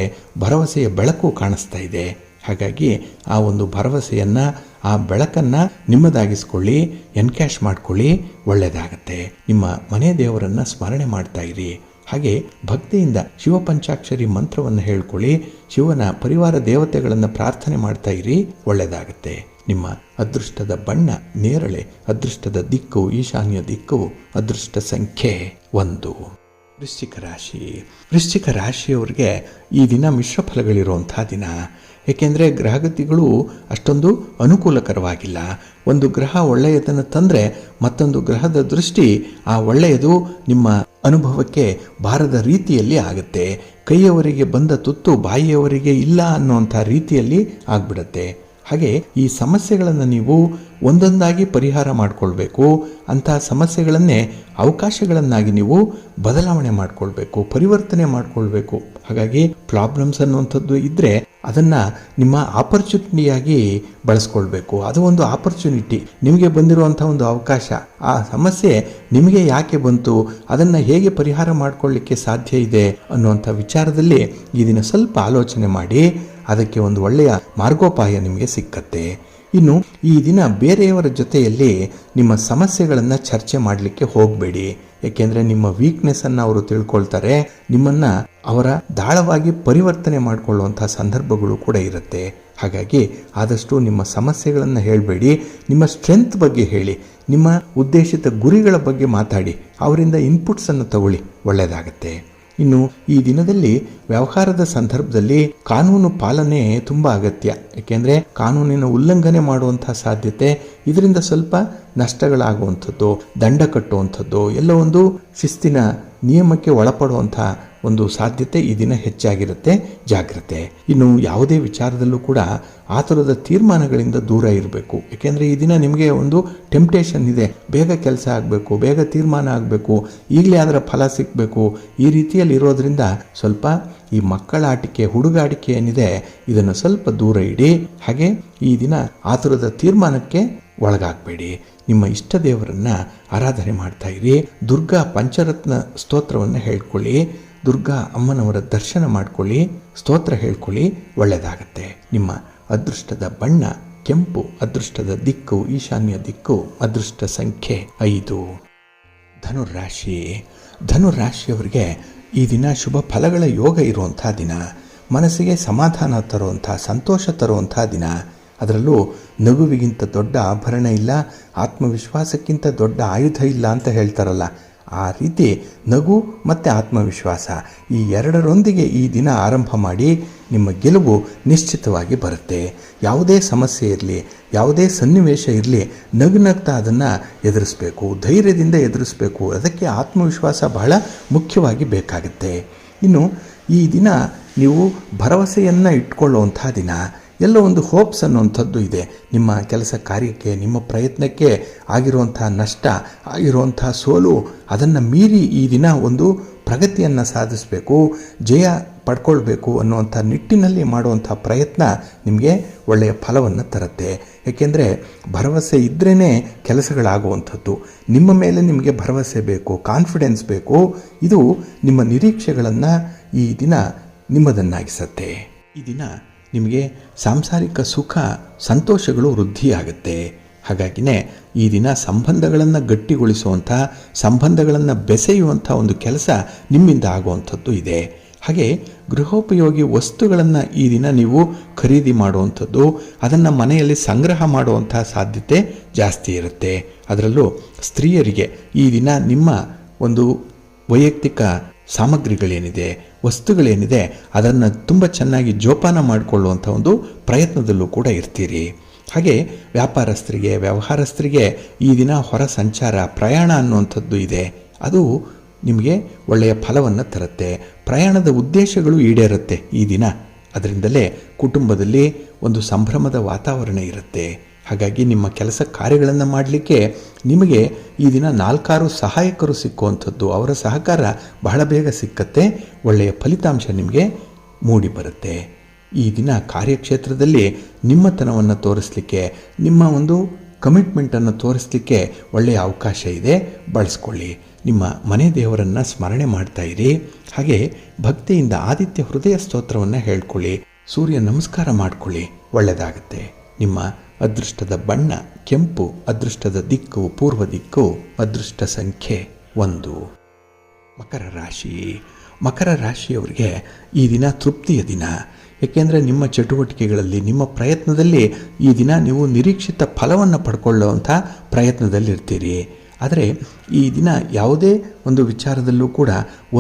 ಭರವಸೆಯ ಬೆಳಕು ಕಾಣಿಸ್ತಾ ಇದೆ. ಹಾಗಾಗಿ ಆ ಒಂದು ಭರವಸೆಯನ್ನು, ಆ ಬೆಳಕನ್ನು ನಿಮ್ಮದಾಗಿಸ್ಕೊಳ್ಳಿ, ಎನ್ಕ್ಯಾಶ್ ಮಾಡ್ಕೊಳ್ಳಿ, ಒಳ್ಳೆಯದಾಗತ್ತೆ. ನಿಮ್ಮ ಮನೆ ದೇವರನ್ನು ಸ್ಮರಣೆ ಮಾಡ್ತಾ ಇರಿ. ಹಾಗೆ ಭಕ್ತಿಯಿಂದ ಶಿವ ಪಂಚಾಕ್ಷರಿ ಮಂತ್ರವನ್ನು ಹೇಳ್ಕೊಳ್ಳಿ, ಶಿವನ ಪರಿವಾರ ದೇವತೆಗಳನ್ನು ಪ್ರಾರ್ಥನೆ ಮಾಡ್ತಾ ಇರಿ, ಒಳ್ಳೆಯದಾಗತ್ತೆ. ನಿಮ್ಮ ಅದೃಷ್ಟದ ಬಣ್ಣ ನೇರಳೆ, ಅದೃಷ್ಟದ ದಿಕ್ಕು ಈಶಾನ್ಯ ದಿಕ್ಕು, ಅದೃಷ್ಟ ಸಂಖ್ಯೆ 1. ವೃಶ್ಚಿಕ ರಾಶಿ. ವೃಶ್ಚಿಕ ರಾಶಿಯವರಿಗೆ ಈ ದಿನ ಮಿಶ್ರ ಫಲಗಳಿರುವಂಥ ದಿನ. ಏಕೆಂದರೆ ಗ್ರಹಗತಿಗಳು ಅಷ್ಟೊಂದು ಅನುಕೂಲಕರವಾಗಿಲ್ಲ. ಒಂದು ಗ್ರಹ ಒಳ್ಳೆಯದನ್ನು ತಂದರೆ ಮತ್ತೊಂದು ಗ್ರಹದ ದೃಷ್ಟಿ ಆ ಒಳ್ಳೆಯದು ನಿಮ್ಮ ಅನುಭವಕ್ಕೆ ಬಾರದ ರೀತಿಯಲ್ಲಿ ಆಗುತ್ತೆ. ಕೈಯವರಿಗೆ ಬಂದ ತುತ್ತು ಬಾಯಿಯವರಿಗೆ ಇಲ್ಲ ಅನ್ನುವಂಥ ರೀತಿಯಲ್ಲಿ ಆಗ್ಬಿಡುತ್ತೆ. ಹಾಗೆ ಈ ಸಮಸ್ಯೆಗಳನ್ನು ನೀವು ಒಂದೊಂದಾಗಿ ಪರಿಹಾರ ಮಾಡಿಕೊಳ್ಬೇಕು. ಅಂತಹ ಸಮಸ್ಯೆಗಳನ್ನೇ ಅವಕಾಶಗಳನ್ನಾಗಿ ನೀವು ಬದಲಾವಣೆ ಮಾಡಿಕೊಳ್ಬೇಕು, ಪರಿವರ್ತನೆ ಮಾಡಿಕೊಳ್ಬೇಕು. ಹಾಗಾಗಿ ಪ್ರಾಬ್ಲಮ್ಸ್ ಅನ್ನುವಂಥದ್ದು ಇದ್ದರೆ ಅದನ್ನು ನಿಮ್ಮ ಆಪರ್ಚುನಿಟಿಯಾಗಿ ಬಳಸ್ಕೊಳ್ಬೇಕು. ಅದು ಒಂದು ಆಪರ್ಚುನಿಟಿ, ನಿಮಗೆ ಬಂದಿರುವಂಥ ಒಂದು ಅವಕಾಶ. ಆ ಸಮಸ್ಯೆ ನಿಮಗೆ ಯಾಕೆ ಬಂತು, ಅದನ್ನು ಹೇಗೆ ಪರಿಹಾರ ಮಾಡಿಕೊಳ್ಳಿಕ್ಕೆ ಸಾಧ್ಯ ಇದೆ ಅನ್ನುವಂಥ ವಿಚಾರದಲ್ಲಿ ಈ ದಿನ ಸ್ವಲ್ಪ ಆಲೋಚನೆ ಮಾಡಿ, ಅದಕ್ಕೆ ಒಂದು ಒಳ್ಳೆಯ ಮಾರ್ಗೋಪಾಯ ನಿಮಗೆ ಸಿಕ್ಕತ್ತೆ. ಇನ್ನು ಈ ದಿನ ಬೇರೆಯವರ ಜೊತೆಯಲ್ಲಿ ನಿಮ್ಮ ಸಮಸ್ಯೆಗಳನ್ನು ಚರ್ಚೆ ಮಾಡಲಿಕ್ಕೆ ಹೋಗಬೇಡಿ. ಏಕೆಂದರೆ ನಿಮ್ಮ ವೀಕ್ನೆಸ್ಸನ್ನು ಅವರು ತಿಳ್ಕೊಳ್ತಾರೆ, ನಿಮ್ಮನ್ನು ಅವರ ದಾಳವಾಗಿ ಪರಿವರ್ತನೆ ಮಾಡಿಕೊಳ್ಳುವಂಥ ಸಂದರ್ಭಗಳು ಕೂಡ ಇರುತ್ತೆ. ಹಾಗಾಗಿ ಆದಷ್ಟು ನಿಮ್ಮ ಸಮಸ್ಯೆಗಳನ್ನು ಹೇಳಬೇಡಿ, ನಿಮ್ಮ ಸ್ಟ್ರೆಂತ್ ಬಗ್ಗೆ ಹೇಳಿ, ನಿಮ್ಮ ಉದ್ದೇಶಿತ ಗುರಿಗಳ ಬಗ್ಗೆ ಮಾತಾಡಿ, ಅವರಿಂದ ಇನ್ಪುಟ್ಸನ್ನು ತಗೊಳ್ಳಿ, ಒಳ್ಳೆಯದಾಗತ್ತೆ. ಇನ್ನು ಈ ದಿನದಲ್ಲಿ ವ್ಯವಹಾರದ ಸಂದರ್ಭದಲ್ಲಿ ಕಾನೂನು ಪಾಲನೆ ತುಂಬ ಅಗತ್ಯ. ಏಕೆಂದರೆ ಕಾನೂನಿನ ಉಲ್ಲಂಘನೆ ಮಾಡುವಂಥ ಸಾಧ್ಯತೆ, ಇದರಿಂದ ಸ್ವಲ್ಪ ನಷ್ಟಗಳಾಗುವಂಥದ್ದು, ದಂಡ ಕಟ್ಟುವಂಥದ್ದು, ಎಲ್ಲ ಒಂದು ಶಿಸ್ತಿನ ನಿಯಮಕ್ಕೆ ಒಳಪಡುವಂಥ ಒಂದು ಸಾಧ್ಯತೆ ಈ ದಿನ ಹೆಚ್ಚಾಗಿರುತ್ತೆ. ಜಾಗ್ರತೆ. ಇನ್ನು ಯಾವುದೇ ವಿಚಾರದಲ್ಲೂ ಕೂಡ ಆತುರದ ತೀರ್ಮಾನಗಳಿಂದ ದೂರ ಇರಬೇಕು. ಏಕೆಂದರೆ ಈ ದಿನ ನಿಮಗೆ ಒಂದು ಟೆಂಪ್ಟೇಷನ್ ಇದೆ, ಬೇಗ ಕೆಲಸ ಆಗಬೇಕು, ಬೇಗ ತೀರ್ಮಾನ ಆಗಬೇಕು, ಈಗಲೇ ಅದರ ಫಲ ಸಿಗಬೇಕು. ಈ ರೀತಿಯಲ್ಲಿ ಇರೋದ್ರಿಂದ ಸ್ವಲ್ಪ ಈ ಮಕ್ಕಳ ಆಟಿಕೆ, ಹುಡುಗಾಟಿಕೆ ಏನಿದೆ ಇದನ್ನು ಸ್ವಲ್ಪ ದೂರ ಇಡಿ. ಹಾಗೆ ಈ ದಿನ ಆತುರದ ತೀರ್ಮಾನಕ್ಕೆ ಒಳಗಾಗಬೇಡಿ. ನಿಮ್ಮ ಇಷ್ಟ ದೇವರನ್ನು ಆರಾಧನೆ ಮಾಡ್ತಾ ಇರಿ. ದುರ್ಗಾ ಪಂಚರತ್ನ ಸ್ತೋತ್ರವನ್ನು ಹೇಳ್ಕೊಳ್ಳಿ, ದುರ್ಗಾ ಅಮ್ಮನವರ ದರ್ಶನ ಮಾಡ್ಕೊಳ್ಳಿ, ಸ್ತೋತ್ರ ಹೇಳ್ಕೊಳ್ಳಿ, ಒಳ್ಳೆಯದಾಗತ್ತೆ. ನಿಮ್ಮ ಅದೃಷ್ಟದ ಬಣ್ಣ ಕೆಂಪು, ಅದೃಷ್ಟದ ದಿಕ್ಕು ಈಶಾನ್ಯ ದಿಕ್ಕು, ಅದೃಷ್ಟ ಸಂಖ್ಯೆ 5. ಧನುರಾಶಿ. ಧನುರಾಶಿಯವರಿಗೆ ಈ ದಿನ ಶುಭ ಫಲಗಳ ಯೋಗ ಇರುವಂಥ ದಿನ. ಮನಸ್ಸಿಗೆ ಸಮಾಧಾನ ತರುವಂಥ, ಸಂತೋಷ ತರುವಂಥ ದಿನ. ಅದರಲ್ಲೂ ನಗುವಿಗಿಂತ ದೊಡ್ಡ ಆಭರಣ ಇಲ್ಲ, ಆತ್ಮವಿಶ್ವಾಸಕ್ಕಿಂತ ದೊಡ್ಡ ಆಯುಧ ಇಲ್ಲ ಅಂತ ಹೇಳ್ತಾರಲ್ಲ, ಆ ರೀತಿ ನಗು ಮತ್ತು ಆತ್ಮವಿಶ್ವಾಸ ಈ ಎರಡರೊಂದಿಗೆ ಈ ದಿನ ಆರಂಭ ಮಾಡಿ, ನಿಮ್ಮ ಗೆಲುವು ನಿಶ್ಚಿತವಾಗಿ ಬರುತ್ತೆ. ಯಾವುದೇ ಸಮಸ್ಯೆ ಇರಲಿ, ಯಾವುದೇ ಸನ್ನಿವೇಶ ಇರಲಿ, ನಗ್ನಗ್ತಾ ಅದನ್ನು ಎದುರಿಸಬೇಕು, ಧೈರ್ಯದಿಂದ ಎದುರಿಸಬೇಕು. ಅದಕ್ಕೆ ಆತ್ಮವಿಶ್ವಾಸ ಬಹಳ ಮುಖ್ಯವಾಗಿ ಬೇಕಾಗುತ್ತೆ. ಇನ್ನು ಈ ದಿನ ನೀವು ಭರವಸೆಯನ್ನು ಇಟ್ಕೊಳ್ಳುವಂಥ ದಿನ. ಎಲ್ಲೋ ಒಂದು ಹೋಪ್ಸ್ ಅನ್ನುವಂಥದ್ದು ಇದೆ. ನಿಮ್ಮ ಕೆಲಸ ಕಾರ್ಯಕ್ಕೆ, ನಿಮ್ಮ ಪ್ರಯತ್ನಕ್ಕೆ ಆಗಿರುವಂಥ ನಷ್ಟ, ಆಗಿರುವಂಥ ಸೋಲು, ಅದನ್ನು ಮೀರಿ ಈ ದಿನ ಒಂದು ಪ್ರಗತಿಯನ್ನು ಸಾಧಿಸಬೇಕು, ಜಯ ಪಡ್ಕೊಳ್ಬೇಕು ಅನ್ನುವಂಥ ನಿಟ್ಟಿನಲ್ಲಿ ಮಾಡುವಂಥ ಪ್ರಯತ್ನ ನಿಮಗೆ ಒಳ್ಳೆಯ ಫಲವನ್ನು ತರುತ್ತೆ. ಏಕೆಂದರೆ ಭರವಸೆ ಇದ್ರೇ ಕೆಲಸಗಳಾಗುವಂಥದ್ದು. ನಿಮ್ಮ ಮೇಲೆ ನಿಮಗೆ ಭರವಸೆ ಬೇಕು, ಕಾನ್ಫಿಡೆನ್ಸ್ ಬೇಕು. ಇದು ನಿಮ್ಮ ನಿರೀಕ್ಷೆಗಳನ್ನು ಈ ದಿನ ನಿಮ್ಮದನ್ನಾಗಿಸುತ್ತೆ. ಈ ದಿನ ನಿಮಗೆ ಸಾಂಸಾರಿಕ ಸುಖ ಸಂತೋಷಗಳು ವೃದ್ಧಿಯಾಗುತ್ತೆ. ಹಾಗಾಗಿನೇ ಈ ದಿನ ಸಂಬಂಧಗಳನ್ನು ಗಟ್ಟಿಗೊಳಿಸುವಂಥ, ಸಂಬಂಧಗಳನ್ನು ಬೆಸೆಯುವಂಥ ಒಂದು ಕೆಲಸ ನಿಮ್ಮಿಂದ ಆಗುವಂಥದ್ದು ಇದೆ. ಹಾಗೆ ಗೃಹೋಪಯೋಗಿ ವಸ್ತುಗಳನ್ನು ಈ ದಿನ ನೀವು ಖರೀದಿ ಮಾಡುವಂಥದ್ದು, ಅದನ್ನು ಮನೆಯಲ್ಲಿ ಸಂಗ್ರಹ ಮಾಡುವಂಥ ಸಾಧ್ಯತೆ ಜಾಸ್ತಿ ಇರುತ್ತೆ. ಅದರಲ್ಲೂ ಸ್ತ್ರೀಯರಿಗೆ ಈ ದಿನ ನಿಮ್ಮ ಒಂದು ವೈಯಕ್ತಿಕ ಸಾಮಗ್ರಿಗಳೇನಿದೆ, ವಸ್ತುಗಳೇನಿದೆ, ಅದನ್ನು ತುಂಬ ಚೆನ್ನಾಗಿ ಜೋಪಾನ ಮಾಡಿಕೊಳ್ಳುವಂಥ ಒಂದು ಪ್ರಯತ್ನದಲ್ಲೂ ಕೂಡ ಇರ್ತೀರಿ. ಹಾಗೆ ವ್ಯಾಪಾರಸ್ಥರಿಗೆ, ವ್ಯವಹಾರಸ್ಥರಿಗೆ ಈ ದಿನ ಹೊರ ಸಂಚಾರ, ಪ್ರಯಾಣ ಅನ್ನುವಂಥದ್ದು ಇದೆ. ಅದು ನಿಮಗೆ ಒಳ್ಳೆಯ ಫಲವನ್ನು ತರುತ್ತೆ. ಪ್ರಯಾಣದ ಉದ್ದೇಶಗಳು ಈಡೇರುತ್ತೆ ಈ ದಿನ. ಅದರಿಂದಲೇ ಕುಟುಂಬದಲ್ಲಿ ಒಂದು ಸಂಭ್ರಮದ ವಾತಾವರಣ ಇರುತ್ತೆ. ಹಾಗಾಗಿ ನಿಮ್ಮ ಕೆಲಸ ಕಾರ್ಯಗಳನ್ನು ಮಾಡಲಿಕ್ಕೆ ನಿಮಗೆ ಈ ದಿನ 4 ಸಹಾಯಕರು ಸಿಕ್ಕುವಂಥದ್ದು, ಅವರ ಸಹಕಾರ ಬಹಳ ಬೇಗ ಸಿಕ್ಕತ್ತೆ. ಒಳ್ಳೆಯ ಫಲಿತಾಂಶ ನಿಮಗೆ ಮೂಡಿ ಬರುತ್ತೆ. ಈ ದಿನ ಕಾರ್ಯಕ್ಷೇತ್ರದಲ್ಲಿ ನಿಮ್ಮತನವನ್ನು ತೋರಿಸಲಿಕ್ಕೆ, ನಿಮ್ಮ ಒಂದು ಕಮಿಟ್ಮೆಂಟನ್ನು ತೋರಿಸಲಿಕ್ಕೆ ಒಳ್ಳೆಯ ಅವಕಾಶ ಇದೆ, ಬಳಸ್ಕೊಳ್ಳಿ. ನಿಮ್ಮ ಮನೆ ದೇವರನ್ನು ಸ್ಮರಣೆ ಮಾಡ್ತಾ ಇರಿ. ಹಾಗೆ ಭಕ್ತಿಯಿಂದ ಆದಿತ್ಯ ಹೃದಯ ಸ್ತೋತ್ರವನ್ನು ಹೇಳ್ಕೊಳ್ಳಿ, ಸೂರ್ಯ ನಮಸ್ಕಾರ ಮಾಡಿಕೊಳ್ಳಿ, ಒಳ್ಳೆಯದಾಗುತ್ತೆ. ನಿಮ್ಮ ಅದೃಷ್ಟದ ಬಣ್ಣ ಕೆಂಪು, ಅದೃಷ್ಟದ ದಿಕ್ಕು ಪೂರ್ವ ದಿಕ್ಕು, ಅದೃಷ್ಟ ಸಂಖ್ಯೆ 1. ಮಕರ ರಾಶಿ. ಮಕರ ರಾಶಿಯವರಿಗೆ ಈ ದಿನ ತೃಪ್ತಿಯ ದಿನ. ಏಕೆಂದರೆ ನಿಮ್ಮ ಚಟುವಟಿಕೆಗಳಲ್ಲಿ, ನಿಮ್ಮ ಪ್ರಯತ್ನದಲ್ಲಿ ಈ ದಿನ ನೀವು ನಿರೀಕ್ಷಿತ ಫಲವನ್ನು ಪಡ್ಕೊಳ್ಳುವಂಥ ಪ್ರಯತ್ನದಲ್ಲಿರ್ತೀರಿ. ಆದರೆ ಈ ದಿನ ಯಾವುದೇ ಒಂದು ವಿಚಾರದಲ್ಲೂ ಕೂಡ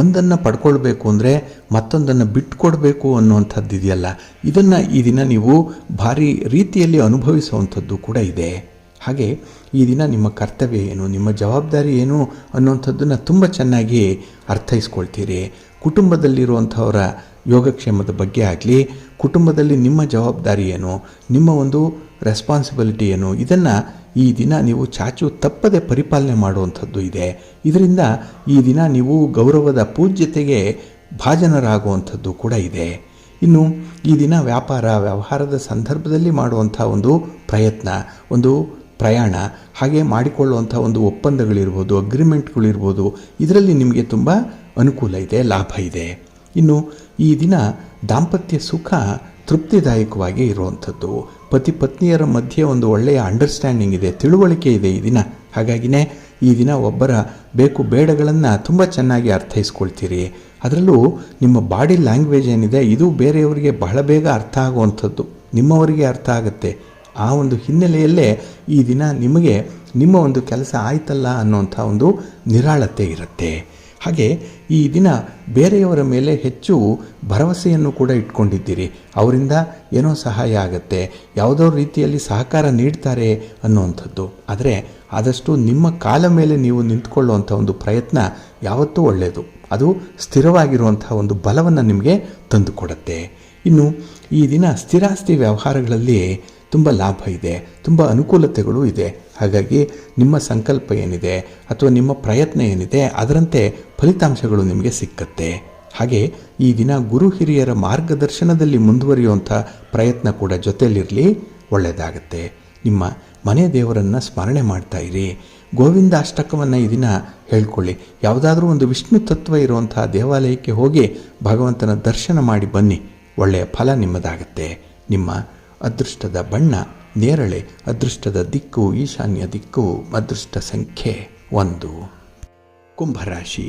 ಒಂದನ್ನು ಪಡ್ಕೊಳ್ಬೇಕು ಅಂದರೆ ಮತ್ತೊಂದನ್ನು ಬಿಟ್ಟುಕೊಡ್ಬೇಕು ಅನ್ನುವಂಥದ್ದು ಇದೆಯಲ್ಲ, ಇದನ್ನು ಈ ದಿನ ನೀವು ಭಾರಿ ರೀತಿಯಲ್ಲಿ ಅನುಭವಿಸುವಂಥದ್ದು ಕೂಡ ಇದೆ. ಹಾಗೆ ಈ ದಿನ ನಿಮ್ಮ ಕರ್ತವ್ಯ ಏನು, ನಿಮ್ಮ ಜವಾಬ್ದಾರಿ ಏನು ಅನ್ನುವಂಥದ್ದನ್ನು ತುಂಬ ಚೆನ್ನಾಗಿ ಅರ್ಥೈಸ್ಕೊಳ್ತೀರಿ. ಕುಟುಂಬದಲ್ಲಿರುವಂಥವರ ಯೋಗಕ್ಷೇಮದ ಬಗ್ಗೆ ಆಗಲಿ, ಕುಟುಂಬದಲ್ಲಿ ನಿಮ್ಮ ಜವಾಬ್ದಾರಿ ಏನು, ನಿಮ್ಮ ಒಂದು ರೆಸ್ಪಾನ್ಸಿಬಿಲಿಟಿ ಏನು, ಇದನ್ನು ಈ ದಿನ ನೀವು ಚಾಚು ತಪ್ಪದೆ ಪರಿಪಾಲನೆ ಮಾಡುವಂಥದ್ದು ಇದೆ. ಇದರಿಂದ ಈ ದಿನ ನೀವು ಗೌರವದ ಪೂಜ್ಯತೆಗೆ ಭಾಜನರಾಗುವಂಥದ್ದು ಕೂಡ ಇದೆ. ಇನ್ನು ಈ ದಿನ ವ್ಯವಹಾರದ ಸಂದರ್ಭದಲ್ಲಿ ಮಾಡುವಂಥ ಒಂದು ಪ್ರಯತ್ನ, ಒಂದು ಪ್ರಯಾಣ, ಹಾಗೆ ಮಾಡಿಕೊಳ್ಳುವಂಥ ಒಂದು ಒಪ್ಪಂದಗಳಿರ್ಬೋದು, ಅಗ್ರಿಮೆಂಟ್ಗಳಿರ್ಬೋದು, ಇದರಲ್ಲಿ ನಿಮಗೆ ತುಂಬ ಅನುಕೂಲ ಇದೆ, ಲಾಭ ಇದೆ. ಇನ್ನು ಈ ದಿನ ದಾಂಪತ್ಯ ಸುಖ ತೃಪ್ತಿದಾಯಕವಾಗಿ ಇರುವಂಥದ್ದು. ಪತಿ ಪತ್ನಿಯರ ಮಧ್ಯೆ ಒಂದು ಒಳ್ಳೆಯ ಅಂಡರ್ಸ್ಟ್ಯಾಂಡಿಂಗ್ ಇದೆ, ತಿಳುವಳಿಕೆ ಇದೆ ಈ ದಿನ. ಹಾಗಾಗಿನೇ ಈ ದಿನ ಒಬ್ಬರ ಬೇಕು ಬೇಡಗಳನ್ನು ತುಂಬ ಚೆನ್ನಾಗಿ ಅರ್ಥೈಸ್ಕೊಳ್ತೀರಿ. ಅದರಲ್ಲೂ ನಿಮ್ಮ ಬಾಡಿ ಲ್ಯಾಂಗ್ವೇಜ್ ಏನಿದೆ, ಇದು ಬೇರೆಯವರಿಗೆ ಬಹಳ ಬೇಗ ಅರ್ಥ ಆಗುವಂಥದ್ದು, ನಿಮ್ಮವರಿಗೆ ಅರ್ಥ ಆಗುತ್ತೆ. ಆ ಒಂದು ಹಿನ್ನೆಲೆಯಲ್ಲೇ ಈ ದಿನ ನಿಮಗೆ ನಿಮ್ಮ ಒಂದು ಕೆಲಸ ಆಯ್ತಲ್ಲ ಅನ್ನೋಂಥ ಒಂದು ನಿರಾಳತೆ ಇರುತ್ತೆ. ಹಾಗೆ ಈ ದಿನ ಬೇರೆಯವರ ಮೇಲೆ ಹೆಚ್ಚು ಭರವಸೆಯನ್ನು ಕೂಡ ಇಟ್ಕೊಂಡಿದ್ದೀರಿ. ಅವರಿಂದ ಏನೋ ಸಹಾಯ ಆಗುತ್ತೆ, ಯಾವುದೋ ರೀತಿಯಲ್ಲಿ ಸಹಕಾರ ನೀಡ್ತಾರೆ ಅನ್ನುವಂಥದ್ದು. ಆದರೆ ಆದಷ್ಟು ನಿಮ್ಮ ಕಾಲ ಮೇಲೆ ನೀವು ನಿಂತ್ಕೊಳ್ಳುವಂಥ ಒಂದು ಪ್ರಯತ್ನ ಯಾವತ್ತೂ ಒಳ್ಳೆಯದು. ಅದು ಸ್ಥಿರವಾಗಿರುವಂಥ ಒಂದು ಬಲವನ್ನು ನಿಮಗೆ ತಂದುಕೊಡುತ್ತೆ. ಇನ್ನು ಈ ದಿನ ಸ್ಥಿರಾಸ್ತಿ ವ್ಯವಹಾರಗಳಲ್ಲಿ ತುಂಬ ಲಾಭ ಇದೆ, ತುಂಬ ಅನುಕೂಲತೆಗಳು ಇದೆ. ಹಾಗಾಗಿ ನಿಮ್ಮ ಸಂಕಲ್ಪ ಏನಿದೆ ಅಥವಾ ನಿಮ್ಮ ಪ್ರಯತ್ನ ಏನಿದೆ ಅದರಂತೆ ಫಲಿತಾಂಶಗಳು ನಿಮಗೆ ಸಿಕ್ಕತ್ತೆ. ಹಾಗೆ ಈ ದಿನ ಗುರು ಹಿರಿಯರ ಮಾರ್ಗದರ್ಶನದಲ್ಲಿ ಮುಂದುವರಿಯುವಂಥ ಪ್ರಯತ್ನ ಕೂಡ ಜೊತೆಯಲ್ಲಿರಲಿ, ಒಳ್ಳೆಯದಾಗತ್ತೆ. ನಿಮ್ಮ ಮನೆ ದೇವರನ್ನು ಸ್ಮರಣೆ ಮಾಡ್ತಾ ಇರಿ. ಗೋವಿಂದ ಅಷ್ಟಕವನ್ನು ಈ ದಿನ ಹೇಳ್ಕೊಳ್ಳಿ. ಯಾವುದಾದ್ರೂ ಒಂದು ವಿಷ್ಣು ತತ್ವ ಇರುವಂಥ ದೇವಾಲಯಕ್ಕೆ ಹೋಗಿ ಭಗವಂತನ ದರ್ಶನ ಮಾಡಿ ಬನ್ನಿ, ಒಳ್ಳೆಯ ಫಲ ನಿಮ್ಮದಾಗತ್ತೆ. ನಿಮ್ಮ ಅದೃಷ್ಟದ ಬಣ್ಣ ನೇರಳೆ, ಅದೃಷ್ಟದ ದಿಕ್ಕು ಈಶಾನ್ಯ ದಿಕ್ಕು, ಅದೃಷ್ಟ ಸಂಖ್ಯೆ 1. ಕುಂಭರಾಶಿ.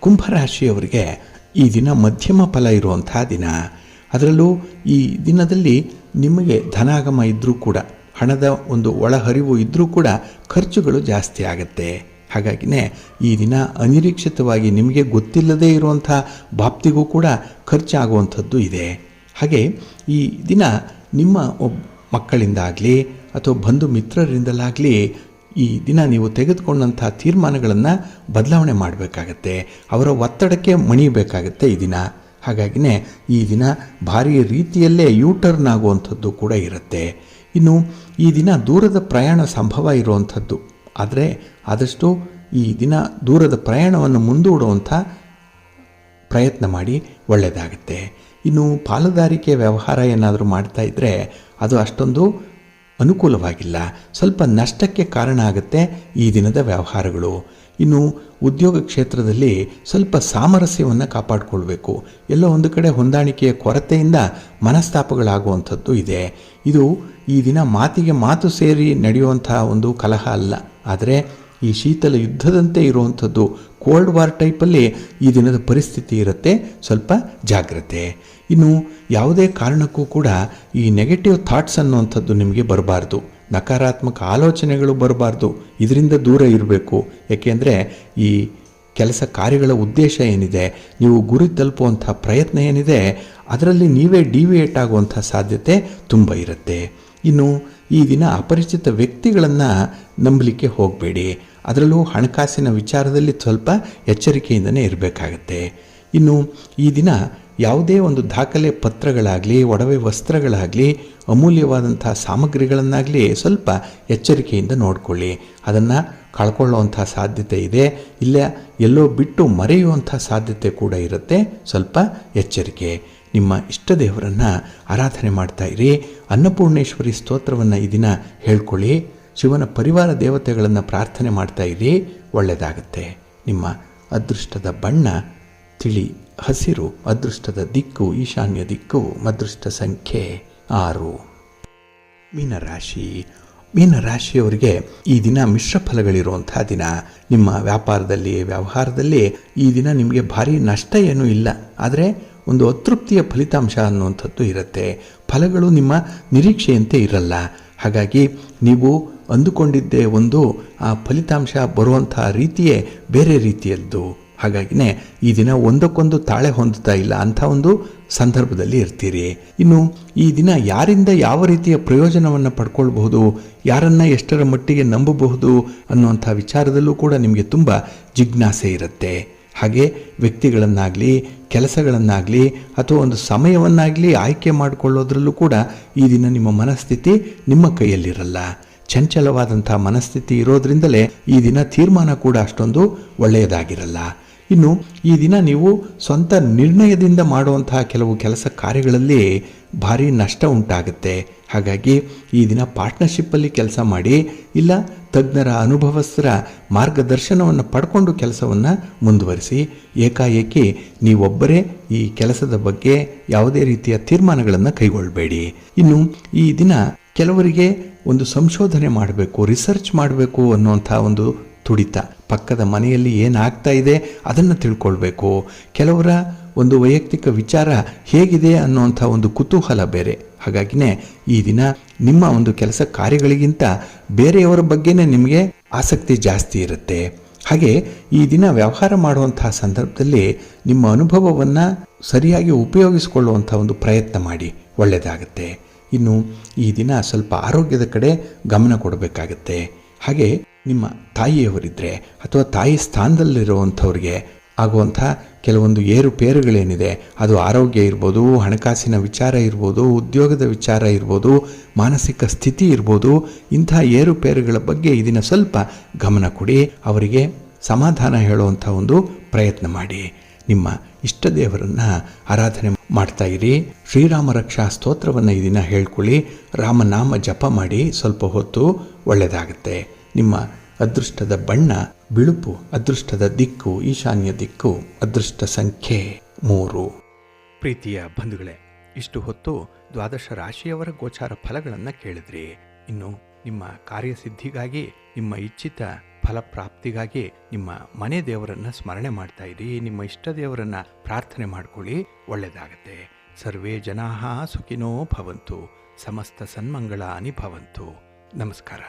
ಕುಂಭರಾಶಿಯವರಿಗೆ ಈ ದಿನ ಮಧ್ಯಮ ಫಲ ಇರುವಂಥ ದಿನ. ಅದರಲ್ಲೂ ಈ ದಿನದಲ್ಲಿ ನಿಮಗೆ ಧನಾಗಮ ಇದ್ದರೂ ಕೂಡ, ಹಣದ ಒಂದು ಒಳಹರಿವು ಇದ್ದರೂ ಕೂಡ ಖರ್ಚುಗಳು ಜಾಸ್ತಿ ಆಗುತ್ತೆ. ಹಾಗಾಗಿನೇ ಈ ದಿನ ಅನಿರೀಕ್ಷಿತವಾಗಿ ನಿಮಗೆ ಗೊತ್ತಿಲ್ಲದೇ ಇರುವಂಥ ಬಾಪ್ತಿಗೂ ಕೂಡ ಖರ್ಚಾಗುವಂಥದ್ದು ಇದೆ. ಹಾಗೆ ಈ ದಿನ ನಿಮ್ಮ ಮಕ್ಕಳಿಂದಾಗಲಿ ಅಥವಾ ಬಂಧು ಮಿತ್ರರಿಂದಲಾಗಲಿ ಈ ದಿನ ನೀವು ತೆಗೆದುಕೊಂಡಂಥ ತೀರ್ಮಾನಗಳನ್ನು ಬದಲಾವಣೆ ಮಾಡಬೇಕಾಗತ್ತೆ, ಅವರ ಒತ್ತಡಕ್ಕೆ ಮಣಿಯಬೇಕಾಗತ್ತೆ ಈ ದಿನ. ಹಾಗಾಗಿನೇ ಈ ದಿನ ಭಾರಿ ರೀತಿಯಲ್ಲೇ ಯೂಟರ್ನ್ ಆಗುವಂಥದ್ದು ಕೂಡ ಇರುತ್ತೆ. ಇನ್ನು ಈ ದಿನ ದೂರದ ಪ್ರಯಾಣ ಸಂಭವ ಇರುವಂಥದ್ದು, ಆದರೆ ಆದಷ್ಟು ಈ ದಿನ ದೂರದ ಪ್ರಯಾಣವನ್ನು ಮುಂದೂಡುವಂಥ ಪ್ರಯತ್ನ ಮಾಡಿ, ಒಳ್ಳೆಯದಾಗುತ್ತೆ. ಇನ್ನು ಪಾಲುದಾರಿಕೆ ವ್ಯವಹಾರ ಏನಾದರೂ ಮಾಡ್ತಾ ಇದ್ದರೆ ಅದು ಅಷ್ಟೊಂದು ಅನುಕೂಲವಾಗಿಲ್ಲ, ಸ್ವಲ್ಪ ನಷ್ಟಕ್ಕೆ ಕಾರಣ ಆಗುತ್ತೆ ಈ ದಿನದ ವ್ಯವಹಾರಗಳು. ಇನ್ನು ಉದ್ಯೋಗ ಕ್ಷೇತ್ರದಲ್ಲಿ ಸ್ವಲ್ಪ ಸಾಮರಸ್ಯವನ್ನು ಕಾಪಾಡಿಕೊಳ್ಬೇಕು. ಎಲ್ಲೋ ಒಂದು ಕಡೆ ಹೊಂದಾಣಿಕೆಯ ಕೊರತೆಯಿಂದ ಮನಸ್ತಾಪಗಳಾಗುವಂಥದ್ದು ಇದೆ. ಇದು ಈ ದಿನ ಮಾತಿಗೆ ಮಾತು ಸೇರಿ ನಡೆಯುವಂಥ ಒಂದು ಕಲಹ ಅಲ್ಲ, ಆದರೆ ಈ ಶೀತಲ ಯುದ್ಧದಂತೆ ಇರುವಂಥದ್ದು ಕೋಲ್ಡ್ ವಾರ್ ಟೈಪಲ್ಲಿ ಈ ದಿನದ ಪರಿಸ್ಥಿತಿ ಇರುತ್ತೆ. ಸ್ವಲ್ಪ ಜಾಗ್ರತೆ. ಇನ್ನು ಯಾವುದೇ ಕಾರಣಕ್ಕೂ ಕೂಡ ಈ ನೆಗೆಟಿವ್ ಥಾಟ್ಸ್ ಅನ್ನುವಂಥದ್ದು ನಿಮಗೆ ಬರಬಾರ್ದು, ನಕಾರಾತ್ಮಕ ಆಲೋಚನೆಗಳು ಬರಬಾರ್ದು. ಇದರಿಂದ ದೂರ ಇರಬೇಕು. ಏಕೆಂದರೆ ಈ ಕೆಲಸ ಕಾರ್ಯಗಳ ಉದ್ದೇಶ ಏನಿದೆ, ನೀವು ಗುರಿ ತಲುಪುವಂಥ ಪ್ರಯತ್ನ ಏನಿದೆ, ಅದರಲ್ಲಿ ನೀವೇ ಡಿವಿಯೇಟ್ ಆಗುವಂಥ ಸಾಧ್ಯತೆ ತುಂಬ ಇರುತ್ತೆ. ಇನ್ನು ಈ ದಿನ ಅಪರಿಚಿತ ವ್ಯಕ್ತಿಗಳನ್ನು ನಂಬಲಿಕ್ಕೆ ಹೋಗಬೇಡಿ. ಅದರಲ್ಲೂ ಹಣಕಾಸಿನ ವಿಚಾರದಲ್ಲಿ ಸ್ವಲ್ಪ ಎಚ್ಚರಿಕೆಯಿಂದನೇ ಇರಬೇಕಾಗತ್ತೆ. ಇನ್ನು ಈ ದಿನ ಯಾವುದೇ ಒಂದು ದಾಖಲೆ ಪತ್ರಗಳಾಗಲಿ, ಒಡವೆ ವಸ್ತ್ರಗಳಾಗಲಿ, ಅಮೂಲ್ಯವಾದಂಥ ಸಾಮಗ್ರಿಗಳನ್ನಾಗಲಿ ಸ್ವಲ್ಪ ಎಚ್ಚರಿಕೆಯಿಂದ ನೋಡಿಕೊಳ್ಳಿ. ಅದನ್ನು ಕಳ್ಕೊಳ್ಳುವಂಥ ಸಾಧ್ಯತೆ ಇದೆ, ಇಲ್ಲ ಎಲ್ಲೋ ಬಿಟ್ಟು ಮರೆಯುವಂಥ ಸಾಧ್ಯತೆ ಕೂಡ ಇರುತ್ತೆ. ಸ್ವಲ್ಪ ಎಚ್ಚರಿಕೆ. ನಿಮ್ಮ ಇಷ್ಟ ದೇವರನ್ನು ಆರಾಧನೆ ಮಾಡ್ತಾ ಇರಿ. ಅನ್ನಪೂರ್ಣೇಶ್ವರಿ ಸ್ತೋತ್ರವನ್ನು ಈ ದಿನ ಹೇಳ್ಕೊಳ್ಳಿ. ಶಿವನ ಪರಿವಾರ ದೇವತೆಗಳನ್ನು ಪ್ರಾರ್ಥನೆ ಮಾಡ್ತಾ ಇರಿ. ಒಳ್ಳೆಯದಾಗುತ್ತೆ. ನಿಮ್ಮ ಅದೃಷ್ಟದ ಬಣ್ಣ ತಿಳಿ ಹಸಿರು, ಅದೃಷ್ಟದ ದಿಕ್ಕು ಈಶಾನ್ಯ ದಿಕ್ಕು, ಅದೃಷ್ಟ ಸಂಖ್ಯೆ 6. ಮೀನರಾಶಿ. ಮೀನರಾಶಿಯವರಿಗೆ ಈ ದಿನ ಮಿಶ್ರ ಫಲಗಳಿರುವಂಥ ದಿನ. ನಿಮ್ಮ ವ್ಯಾಪಾರದಲ್ಲಿ, ವ್ಯವಹಾರದಲ್ಲಿ ಈ ದಿನ ನಿಮಗೆ ಭಾರಿ ನಷ್ಟ ಏನೂ ಇಲ್ಲ, ಆದರೆ ಒಂದು ಅತೃಪ್ತಿಯ ಫಲಿತಾಂಶ ಅನ್ನುವಂಥದ್ದು ಇರುತ್ತೆ. ಫಲಗಳು ನಿಮ್ಮ ನಿರೀಕ್ಷೆಯಂತೆ ಇರಲ್ಲ. ಹಾಗಾಗಿ ನೀವು ಅಂದುಕೊಂಡಿದ್ದೇ ಒಂದು, ಆ ಫಲಿತಾಂಶ ಬರುವಂಥ ರೀತಿಯೇ ಬೇರೆ ರೀತಿಯದ್ದು. ಹಾಗಾಗಿನೇ ಈ ದಿನ ಒಂದಕ್ಕೊಂದು ತಾಳೆ ಹೊಂದುತ್ತಾ ಇಲ್ಲ, ಅಂಥ ಒಂದು ಸಂದರ್ಭದಲ್ಲಿ ಇರ್ತೀರಿ. ಇನ್ನು ಈ ದಿನ ಯಾರಿಂದ ಯಾವ ರೀತಿಯ ಪ್ರಯೋಜನವನ್ನು ಪಡ್ಕೊಳ್ಬಹುದು, ಯಾರನ್ನು ಎಷ್ಟರ ಮಟ್ಟಿಗೆ ನಂಬಬಹುದು ಅನ್ನುವಂಥ ವಿಚಾರದಲ್ಲೂ ಕೂಡ ನಿಮಗೆ ತುಂಬ ಜಿಜ್ಞಾಸೆ ಇರುತ್ತೆ. ಹಾಗೆ ವ್ಯಕ್ತಿಗಳನ್ನಾಗಲಿ, ಕೆಲಸಗಳನ್ನಾಗಲಿ, ಅಥವಾ ಒಂದು ಸಮಯವನ್ನಾಗಲಿ ಆಯ್ಕೆ ಮಾಡಿಕೊಳ್ಳೋದ್ರಲ್ಲೂ ಕೂಡ ಈ ದಿನ ನಿಮ್ಮ ಮನಸ್ಥಿತಿ ನಿಮ್ಮ ಕೈಯಲ್ಲಿರಲ್ಲ. ಚಂಚಲವಾದಂಥ ಮನಸ್ಥಿತಿ ಇರೋದ್ರಿಂದಲೇ ಈ ದಿನ ತೀರ್ಮಾನ ಕೂಡ ಅಷ್ಟೊಂದು ಒಳ್ಳೆಯದಾಗಿರಲ್ಲ. ಇನ್ನು ಈ ದಿನ ನೀವು ಸ್ವಂತ ನಿರ್ಣಯದಿಂದ ಮಾಡುವಂತಹ ಕೆಲವು ಕೆಲಸ ಕಾರ್ಯಗಳಲ್ಲಿ ಭಾರಿ ನಷ್ಟ ಉಂಟಾಗುತ್ತೆ. ಹಾಗಾಗಿ ಈ ದಿನ ಪಾರ್ಟ್ನರ್ಶಿಪ್ಪಲ್ಲಿ ಕೆಲಸ ಮಾಡಿ, ಇಲ್ಲ ತಜ್ಞರ ಅನುಭವಸ್ಥರ ಮಾರ್ಗದರ್ಶನವನ್ನು ಪಡ್ಕೊಂಡು ಕೆಲಸವನ್ನು ಮುಂದುವರಿಸಿ. ಏಕಾಏಕಿ ನೀವೊಬ್ಬರೇ ಈ ಕೆಲಸದ ಬಗ್ಗೆ ಯಾವುದೇ ರೀತಿಯ ತೀರ್ಮಾನಗಳನ್ನು ಕೈಗೊಳ್ಳಬೇಡಿ. ಇನ್ನು ಈ ದಿನ ಕೆಲವರಿಗೆ ಒಂದು ಸಂಶೋಧನೆ ಮಾಡಬೇಕು, ರಿಸರ್ಚ್ ಮಾಡಬೇಕು ಅನ್ನುವಂಥ ಒಂದು ತುಡಿತ. ಪಕ್ಕದ ಮನೆಯಲ್ಲಿ ಏನಾಗ್ತಾ ಇದೆ ಅದನ್ನು ತಿಳ್ಕೊಳ್ಬೇಕು. ಕೆಲವರ ಒಂದು ವೈಯಕ್ತಿಕ ವಿಚಾರ ಹೇಗಿದೆ ಅನ್ನುವಂಥ ಒಂದು ಕುತೂಹಲ ಬೇರೆ. ಹಾಗಾಗಿನೇ ಈ ದಿನ ನಿಮ್ಮ ಒಂದು ಕೆಲಸ ಕಾರ್ಯಗಳಿಗಿಂತ ಬೇರೆಯವರ ಬಗ್ಗೆನೇ ನಿಮಗೆ ಆಸಕ್ತಿ ಜಾಸ್ತಿ ಇರುತ್ತೆ. ಹಾಗೆ ಈ ದಿನ ವ್ಯವಹಾರ ಮಾಡುವಂತಹ ಸಂದರ್ಭದಲ್ಲಿ ನಿಮ್ಮ ಅನುಭವವನ್ನು ಸರಿಯಾಗಿ ಉಪಯೋಗಿಸಿಕೊಳ್ಳುವಂಥ ಒಂದು ಪ್ರಯತ್ನ ಮಾಡಿ. ಒಳ್ಳೆಯದಾಗುತ್ತೆ. ಇನ್ನು ಈ ದಿನ ಸ್ವಲ್ಪ ಆರೋಗ್ಯದ ಕಡೆ ಗಮನ ಕೊಡಬೇಕಾಗತ್ತೆ. ಹಾಗೆ ನಿಮ್ಮ ತಾಯಿಯವರಿದ್ದರೆ ಅಥವಾ ತಾಯಿ ಸ್ಥಾನದಲ್ಲಿರುವಂಥವ್ರಿಗೆ ಆಗುವಂಥ ಕೆಲವೊಂದು ಏರುಪೇರುಗಳೇನಿದೆ, ಅದು ಆರೋಗ್ಯ ಇರ್ಬೋದು, ಹಣಕಾಸಿನ ವಿಚಾರ ಇರ್ಬೋದು, ಉದ್ಯೋಗದ ವಿಚಾರ ಇರ್ಬೋದು, ಮಾನಸಿಕ ಸ್ಥಿತಿ ಇರ್ಬೋದು, ಇಂಥ ಏರುಪೇರುಗಳ ಬಗ್ಗೆ ಈ ದಿನ ಸ್ವಲ್ಪ ಗಮನ ಕೊಡಿ. ಅವರಿಗೆ ಸಮಾಧಾನ ಹೇಳುವಂಥ ಒಂದು ಪ್ರಯತ್ನ ಮಾಡಿ. ನಿಮ್ಮ ಇಷ್ಟ ದೇವರನ್ನು ಆರಾಧನೆ ಮಾಡ್ತಾ ಇರಿ. ಶ್ರೀರಾಮ ರಕ್ಷಾ ಸ್ತೋತ್ರವನ್ನು ಈ ದಿನ ಹೇಳ್ಕೊಳ್ಳಿ. ರಾಮನಾಮ ಜಪ ಮಾಡಿ. ಸ್ವಲ್ಪ ಹೊತ್ತು ಒಳ್ಳೆಯದಾಗುತ್ತೆ. ನಿಮ್ಮ ಅದೃಷ್ಟದ ಬಣ್ಣ ಬಿಳುಪು, ಅದೃಷ್ಟದ ದಿಕ್ಕು ಈಶಾನ್ಯ ದಿಕ್ಕು, ಅದೃಷ್ಟ ಸಂಖ್ಯೆ 3. ಪ್ರೀತಿಯ ಬಂಧುಗಳೇ, ಇಷ್ಟು ಹೊತ್ತು ದ್ವಾದಶ ರಾಶಿಯವರ ಗೋಚಾರ ಫಲಗಳನ್ನು ಕೇಳಿದ್ರಿ. ಇನ್ನು ನಿಮ್ಮ ಕಾರ್ಯಸಿದ್ಧಿಗಾಗಿ, ನಿಮ್ಮ ಇಚ್ಛಿತ ಫಲಪ್ರಾಪ್ತಿಗಾಗಿ ನಿಮ್ಮ ಮನೆ ದೇವರನ್ನು ಸ್ಮರಣೆ ಮಾಡ್ತಾ ಇರಿ. ನಿಮ್ಮ ಇಷ್ಟ ದೇವರನ್ನು ಪ್ರಾರ್ಥನೆ ಮಾಡ್ಕೊಳ್ಳಿ. ಒಳ್ಳೆಯದಾಗತ್ತೆ. ಸರ್ವೇ ಜನಾಃ ಸುಖಿನೋ ಭವಂತು. ಸಮಸ್ತ ಸನ್ಮಂಗಳಾನಿ ಭವಂತು. ನಮಸ್ಕಾರ.